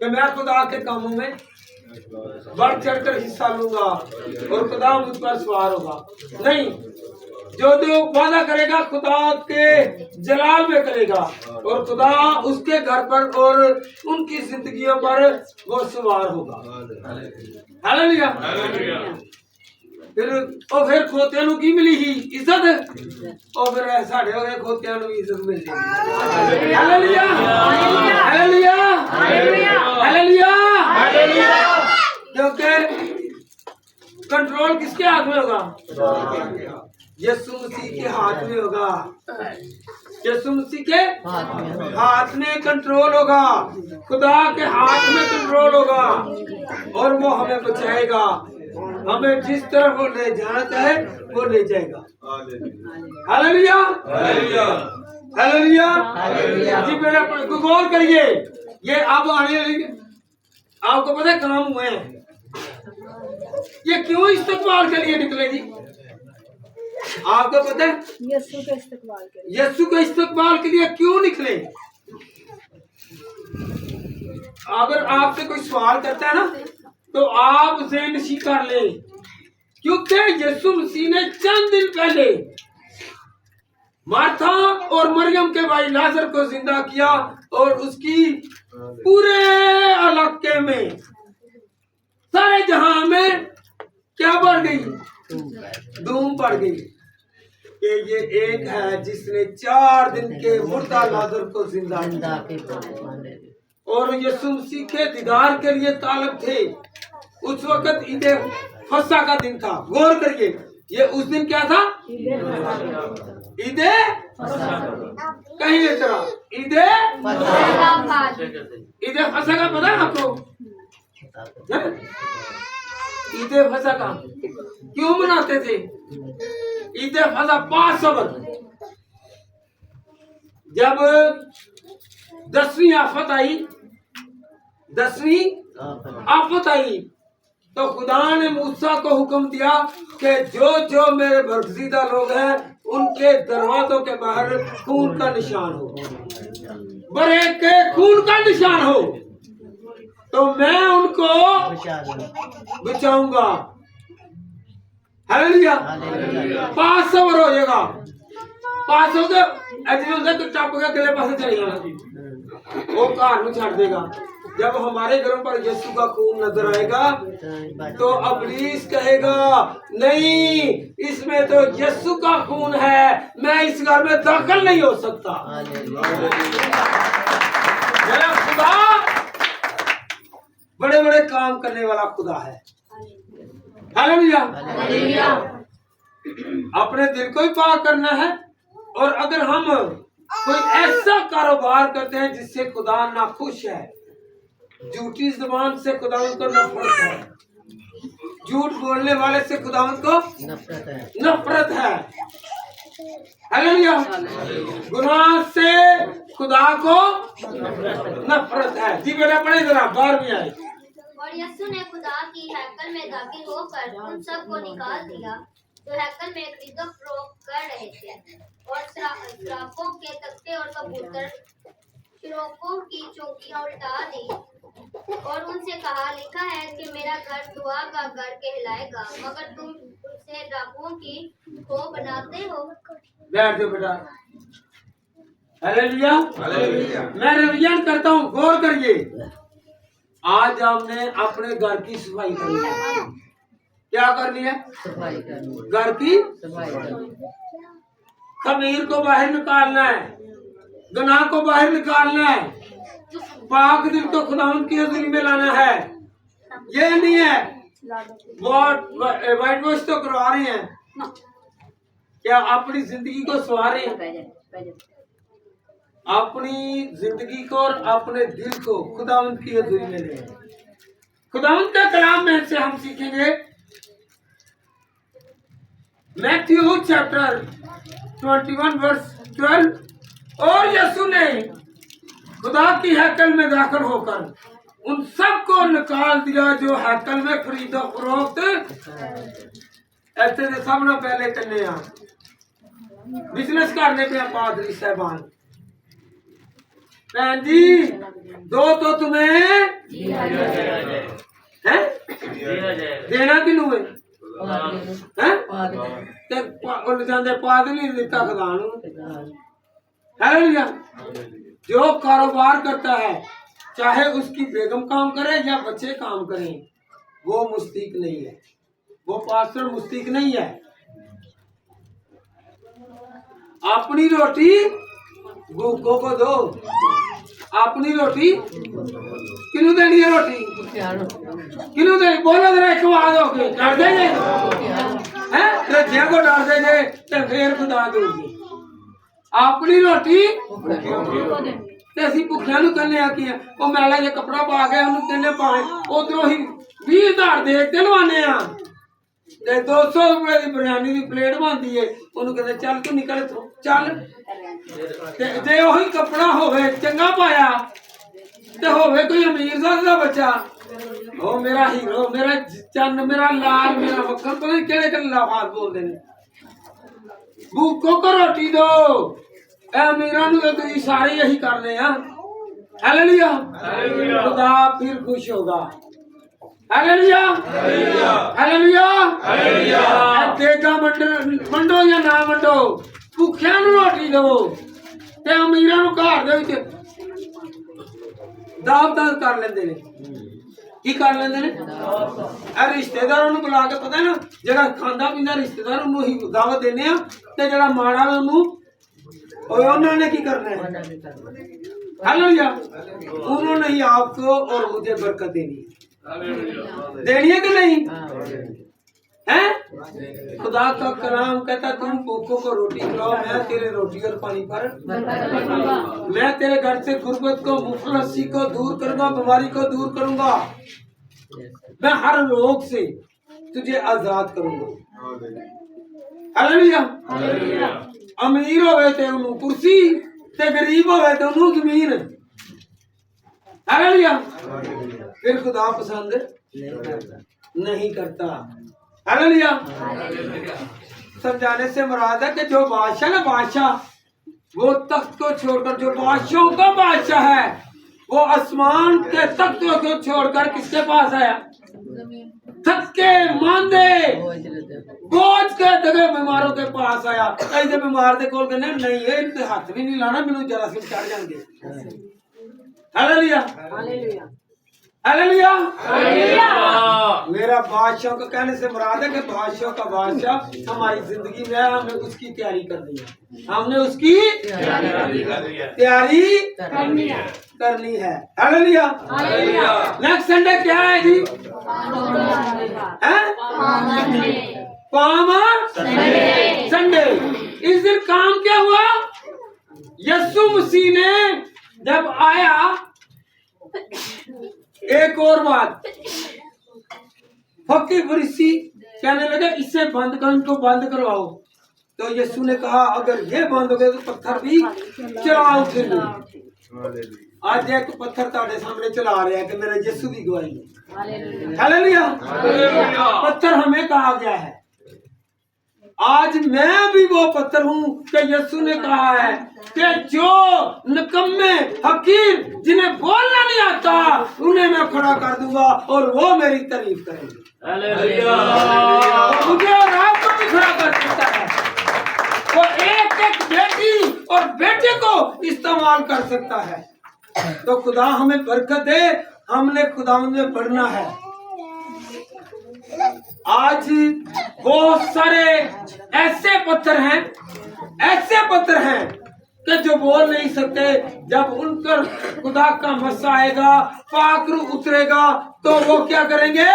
कि मैं खुदा के कामों में बढ़ चढ़कर हिस्सा लूंगा और खुदा मुझ पर सवार होगा। नहीं, जो वादा करेगा खुदा के जलाल में करेगा और खुदा उसके घर पर और उनकी जिंदगियों पर वो सवार होगा। हालेलुया। फिर खोतियां नूं की मिली ही इज्जत, और फिर साढ़े हो गए खोतियां नूं इज्जत मिल जाएगी। Hallelujah, hallelujah, hallelujah. क्योंकि कंट्रोल किसके हाथ में होगा? यीशु मसीह के हाथ में होगा। यीशु मसीह के हाथ में कंट्रोल होगा, खुदा के हाथ में कंट्रोल होगा, और वो हमें बचाएगा। हमें जिस तरफ वो ले जाना चाहे वो ले जाएगा। Hallelujah, hallelujah. जी मेरा गौर करिए, ये अब आने वाली आपको पता है काम हुए हैं, ये क्यों इस्तेमाल के लिए निकले जी? आपको पता है यीशु के इस्तकबाल के लिए, यीशु के इस्तकबाल के लिए क्यों निकले? अगर आपसे कोई सवाल करता है ना, तो आप ज़हन-नशीं कर ले, क्योंकि यीशु मसीह ने चंद दिन पहले मार्था और मरियम के भाई लाजर को जिंदा किया, और उसकी पूरे इलाके में, सारे जहां में क्या बढ़ गई? धूम पड़ गई कि ये एक है जिसने 4 दिन के मुर्दा लाजर को जिंदा किया। और यीशु मसीह के दीदार के लिए तालब थे। उस वक्त ईद फसह का दिन था। गौर करिए, ये उस दिन क्या था? ईद कहीं तरह ईद फसह का पता है आपको? ईद फसह का क्यों मनाते थे? ईद फसह पासोवर, जब 10वीं आफत आई, 10वीं आफत आई, तो खुदा ने मूसा को हुक्म दिया कि जो मेरे बरगज़ीदा लोग हैं उनके दरवाजों के बाहर खून का निशान हो, बरे के खून का निशान हो, तो मैं उनको बचाऊंगा। हालेलुया। पासोवर हो जाएगा। पास हो गया तो टप के अगले पासे चले जाना, वो घर में छाड़ देगा। जब हमारे घरों पर यीशु का खून नजर आएगा तो इब्लीस कहेगा नहीं, इसमें तो यीशु का खून है, मैं इस घर में दाखिल नहीं हो सकता। मेरा खुदा बड़े बड़े काम करने वाला खुदा है। हालेलुया। अपने दिल को ही पाक करना है, और अगर हम कोई ऐसा कारोबार करते हैं जिससे खुदा नाखुश है, झूठी जुबान से खुदा को नफरत है, झूठ बोलने वाले से खुदा को नफरत है। हालेलुया। गुनाह से खुदा को नफरत है। जी बेटा पढ़े जरा, 12वीं आयत। और यीशु ने खुदा की हैकल में दाखिल होकर उन सब को निकाल दिया जो हैकल में खरीदो फरोख्त कर रहे थे, और श्रापों के तख्ते और कबूतर शिरोकों की चौकियां उल्टा दी, और उनसे कहा, लिखा है कि मेरा घर दुआ का घर कहलाएगा, मगर तुम उसे डाकुओं की खो बनाते हो। बैठ जाओ बेटा। हालेलुया। मैं रिवीजन करता हूँ, गौर करिए। आज हमने अपने घर की सफाई करनी है। क्या करनी है? घर की खमीर को बाहर निकालना है, गुनाह को बाहर निकालना है, पाक दिल को खुदावंद की हज़ूरी में लाना है। ये नहीं है वाइट वॉश तो करवा रहे हैं, क्या अपनी जिंदगी को संवार रहे हैं? अपनी जिंदगी को और अपने दिल को खुदावंद की हज़ूरी में ले। खुदावंद के कलाम में से हम सीखेंगे मैथ्यू चैप्टर 21 वर्स 12। और यीशु ने खुदा की हैकल में दाखिल होकर उन सबको निकाल दिया जो हैकल में खरीदो फरोख्त ऐसे सब ना पहले करने बिजनेस करने पे पादरी साहबान भैन जी दो तो तुम्हें हैं देना किनू है जाते पादरी दिता खुदा है। जो कारोबार करता है चाहे उसकी बेगम काम करे या बच्चे काम करें वो मुस्तिक नहीं है, वो पास्टर मुस्तिक नहीं है। अपनी रोटी भूखों को दो, अपनी रोटी किन्नू देनी है? रोटी किन्नू देनी? बोलो जरा एक आवाज होके डर देंगे हैं रजिया को डर देंगे तो फिर खुदा दोगी अपनी रोटी ते ਅਸੀਂ ਭੁੱਖਿਆਂ ਨੂੰ ਕਹਿੰਦੇ ਆ ਕਿ ਉਹ ਮੈਲਾ ਜਿਹਾ ਕੱਪੜਾ ਪਾ ਕੇ ਉਹਨੂੰ ਕਹਿੰਦੇ ਪਾਏ ਉਧਰੋਂ ਹੀ 20,000 ਦੇ ਕੇ ਲਵਾਨੇ ਆ ਤੇ 200 ਰੁਪਏ ਦੀ ਬਿਰਿਆਨੀ ਦੀ ਪਲੇਟ ਬਣਦੀ ਏ ਉਹਨੂੰ ਕਹਿੰਦੇ ਚੱਲ ਤੂੰ ਨਿਕਲ ਇੱਥੋਂ ਚੱਲ। ਤੇ ਜੇ ਉਹੀ ਕੱਪੜਾ ਹੋਵੇ ਚੰਗਾ ਪਾਇਆ ਤੇ ਹੋਵੇ ਕੋਈ ਅਮੀਰ ਦਾ ਬੱਚਾ ਉਹ ਮੇਰਾ ਹੀਰੋ ਮੇਰਾ ਚੰਨ ਮੇਰਾ ਲਾਲ ਮੇਰਾ ਮੱਖਣ ਪਤਾ ਨਹੀਂ ਕਿਹੜੇ ਕਿਹੜੇ ਲਫ਼ਜ਼ ਬੋਲਦੇ ਨੇ ਭੁੱਖੋ ਕੋ ਰੋਟੀ ਦੋ। अमीरा तो सारे यही करने हैं। हालेलुया खुदा फिर खुश होगा। हालेलुया हालेलुया देगा मंडो या ना मंडो भुखिया रोटी दो ते अमीरा घर दे दावत कर लेंदे ने की कर लेंदे ने रिश्तेदारों बुला के पता है ना जेड़ा खांदा पींदा रिश्तेदार उन्होंने ही दावत देने ते जेड़ा माड़ा उन्होंने और उन्होंने की करना है। हालेलुया उन्होंने ही आपको और मुझे बरकत देनी है कि नहीं है? खुदा का कलाम कहता तुम भूखों को रोटी खिलाओ मैं तेरे रोटी और पानी पर मैं तेरे घर से गुर्बत को मुफलसी को दूर करूंगा बीमारी को दूर करूंगा मैं हर रोग से तुझे आजाद करूंगा। हालेलुया अमीर होवे ते उन्हें कुर्सी ते गरीब होवे ते उन्हें जमीन। हालेलुया फिर खुदा पसंद नहीं करता। हालेलुया समझाने से मुराद है कि जो बादशाह ना बादशाह वो तख्त को छोड़कर जो बादशाहों का बादशाह है वो आसमान के तख्त को छोड़कर किसके पास आया? थके मांदे बोझ के दगे बीमारों के पास आया। ऐसे बीमार दे कोल कहने नहीं है इनके हाथ भी नहीं लाना मैनू जरा सिर चढ़ जाएंगे। हालेलुया हालेलुया हालेलुया मेरा बादशाह को कहने से मुराद है कि बादशाह का बादशाह हमारी जिंदगी में हमने उसकी तैयारी करनी है हमने उसकी तैयारी करनी है। हालेलुया नेक्स्ट संडे क्या है जी? Palm Sunday. इस दिन काम क्या हुआ? यीशु मसीह ने जब आया एक और बात फकीर फरीसी कहने लगे इससे बंद कर इनको बंद करवाओ तो यीशु ने कहा अगर ये बंद हो गए तो पत्थर भी चला उठेंगे। आज एक पत्थर ताड़े सामने चला रहे हैं कि मेरा यीशु की गवाही है। हालेलुया पत्थर हमें कहा गया है। आज मैं भी वो पत्थर हूँ कि यीशु ने कहा है कि जो निकम्मे फकीर जिन्हें बोलना नहीं आता उन्हें मैं खड़ा कर दूंगा और वो मेरी तारीफ करेंगे। हालेलुया मुझे और आपको भी खड़ा कर सकता है। वो एक एक बेटी और बेटे को इस्तेमाल कर सकता है। तो खुदा हमें बरकत दे हमने खुदा में पढ़ना है। आज बहुत सारे ऐसे पत्थर हैं कि जो बोल नहीं सकते। जब उन पर खुदा का मस्सा आएगा पाक रूह उतरेगा तो वो क्या करेंगे?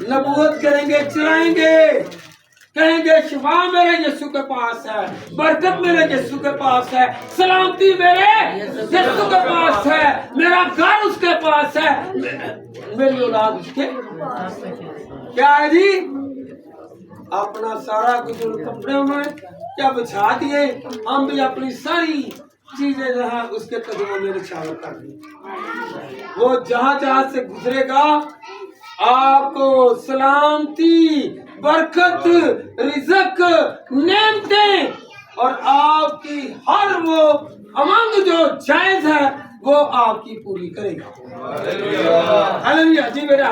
नबूवत करेंगे चिल्लाएंगे कहेंगे शिफा मेरे यीशु के पास है बरकत मेरे यीशु के पास है सलामती मेरे यीशु के पास है मेरा घर उसके पास है। मेरी औलाद उसके क्या है जी, अपना सारा कुछ उन कपड़े में क्या बिछा दिए, हम भी अपनी सारी चीजें जो है उसके कदमों में निछावर कर दी। वो जहाँ जहाँ से गुजरेगा आपको सलामती, बरकत, रिज़्क, नेमतें और आपकी हर वो अमंग जो जायज है वो आपकी पूरी करेगा। हालेलुया जी बेटा।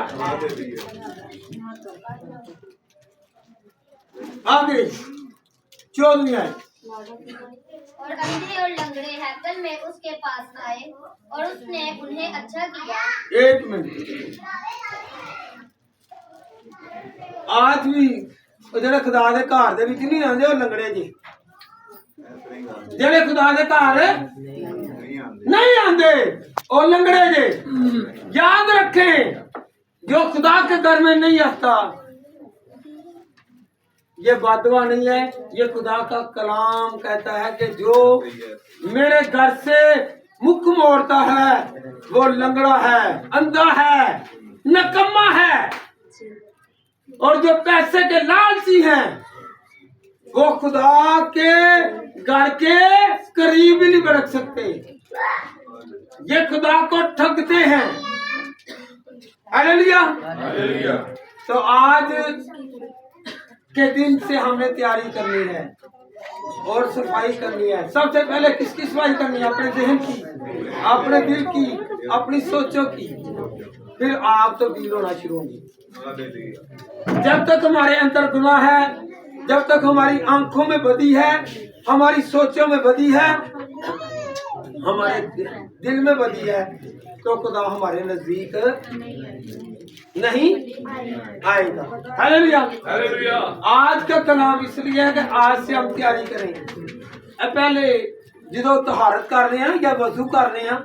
आगे 14वीं आयत। और अंधे और लंगड़े हैकल में उसके पास आए और उसने उन्हें अच्छा किया। एक मिनट, आज भी जेड़े खुदा दे घर दे विच नहीं आंदे और लंगड़े जी, जेड़े खुदा दे घर नहीं आंदे और लंगड़े जी, याद रखें जो खुदा के घर में नहीं आता ये बदवा नहीं है, ये खुदा का कलाम कहता है कि जो मेरे घर से मुख मोड़ता है वो लंगड़ा है, अंधा है, नकम्मा है, और जो पैसे के लालची हैं वो खुदा के घर के करीब ही नहीं बढ़ सकते, ये खुदा को ठगते हैं। हालेलुया। तो आज के दिन से हमने तैयारी करनी है और सफाई करनी है। सबसे पहले किसकी सफाई करनी है? अपने जहन की, अपने दिल की, अपनी सोचों की, फिर आप तो तब्दील होना शुरू होंगी। जब तक हमारे अंदर गुनाह है, जब तक हमारी आंखों में बदी है, हमारी सोचों में बदी है, हमारे दिल में बदी है, तो खुदा हमारे नजदीक नहीं आएगा। हालेलुया। हालेलुया। आज का कलाम इसलिए है कि आज से हम तैयारी करें। पहले जो तहारत कर रहे हैं या वजू कर रहे हैं,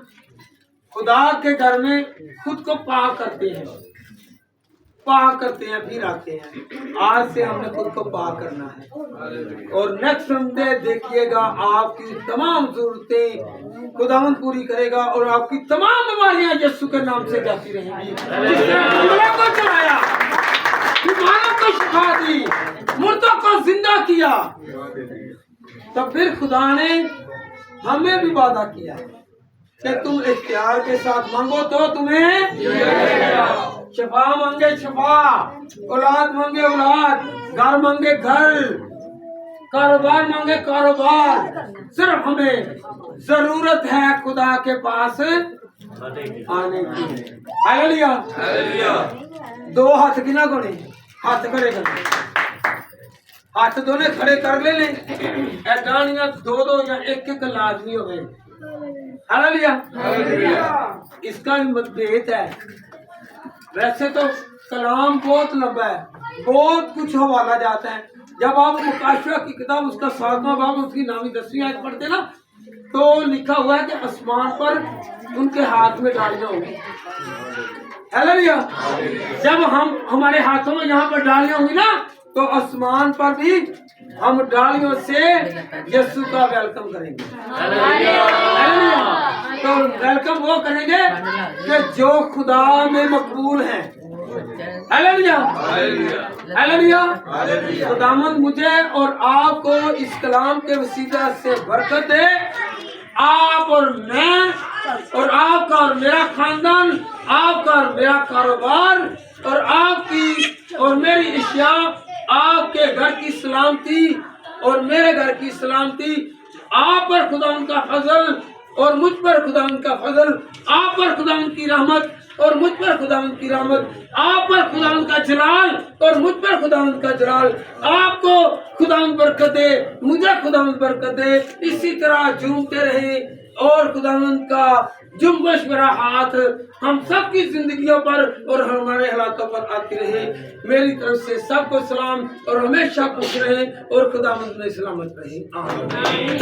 खुदा के घर में खुद को पाक करते हैं, फिर आते हैं। आज से हमने खुद को पाक करना है और नेक्स्ट संडे देखिएगा आपकी तमाम जरूरतें खुदावंद पूरी करेगा और आपकी तमाम बीमारियां यीशु के नाम से जाती रहेंगी। जिसने हमलों को चढ़ाया, बीमारों को शिफा दी, मुर्दों को जिंदा किया, तो फिर खुदा ने हमें भी वादा किया कि तुम इख्तियार के साथ मांगो तो तुम्हें शफा मांगे शफा, औलाद मांगे औलाद, घर मांगे घर, कारोबार मांगे कारोबार। सिर्फ हमें जरूरत है खुदा के पास आने की। हालेलुया। दो हाथ गिना कोने, हाथ खड़े कर, हाथ दोनों खड़े कर ले, डानियां दो दो या एक एक लाजमी हो गए। हालेलुया। इसका मतभेद है। वैसे तो कलाम बहुत लंबा है, बहुत कुछ हवाला जाता है। जब आप मुकाशवा की किताब उसका 7वां बाब उसकी 9वीं 10वीं आयत पढ़ते ना, तो लिखा हुआ है कि आसमान पर उनके हाथ में डालियां होंगी। हालेलुया। जब हम हमारे हाथों में यहाँ पर डालियां होंगी ना, तो आसमान पर भी हम डालियों से यीशु का वेलकम करेंगे। तो वेलकम वो करेंगे कि जो खुदा में मकबूल हैं। हालेलुया। हालेलुया। खुदावंद मुझे और आपको इस कलाम के वसीला से बरकत दे। आप और मैं और आपका और मेरा खानदान, आपका और मेरा कारोबार और आपकी और मेरी इश्या, आपके घर की सलामती और मेरे घर की सलामती, आप पर खुदावंद का फजल और मुझ पर खुदावंद का फजल, आप पर खुदावंद की रहमत और मुझ पर खुदावंद की रहमत, आप पर खुदावंद का जलाल और मुझ पर खुदावंद का जलाल, आपको खुदावंद बरकत दे, मुझे खुदावंद बरकत दे। इसी तरह झूमते रहे और खुदावंद का जुम्बश भरा हाथ हम सब की जिंदगियों पर और हमारे हालातों पर आती रहे। मेरी तरफ से सबको सलाम और हमेशा खुश रहे और खुदावंद में सलामत रहे। आमीन।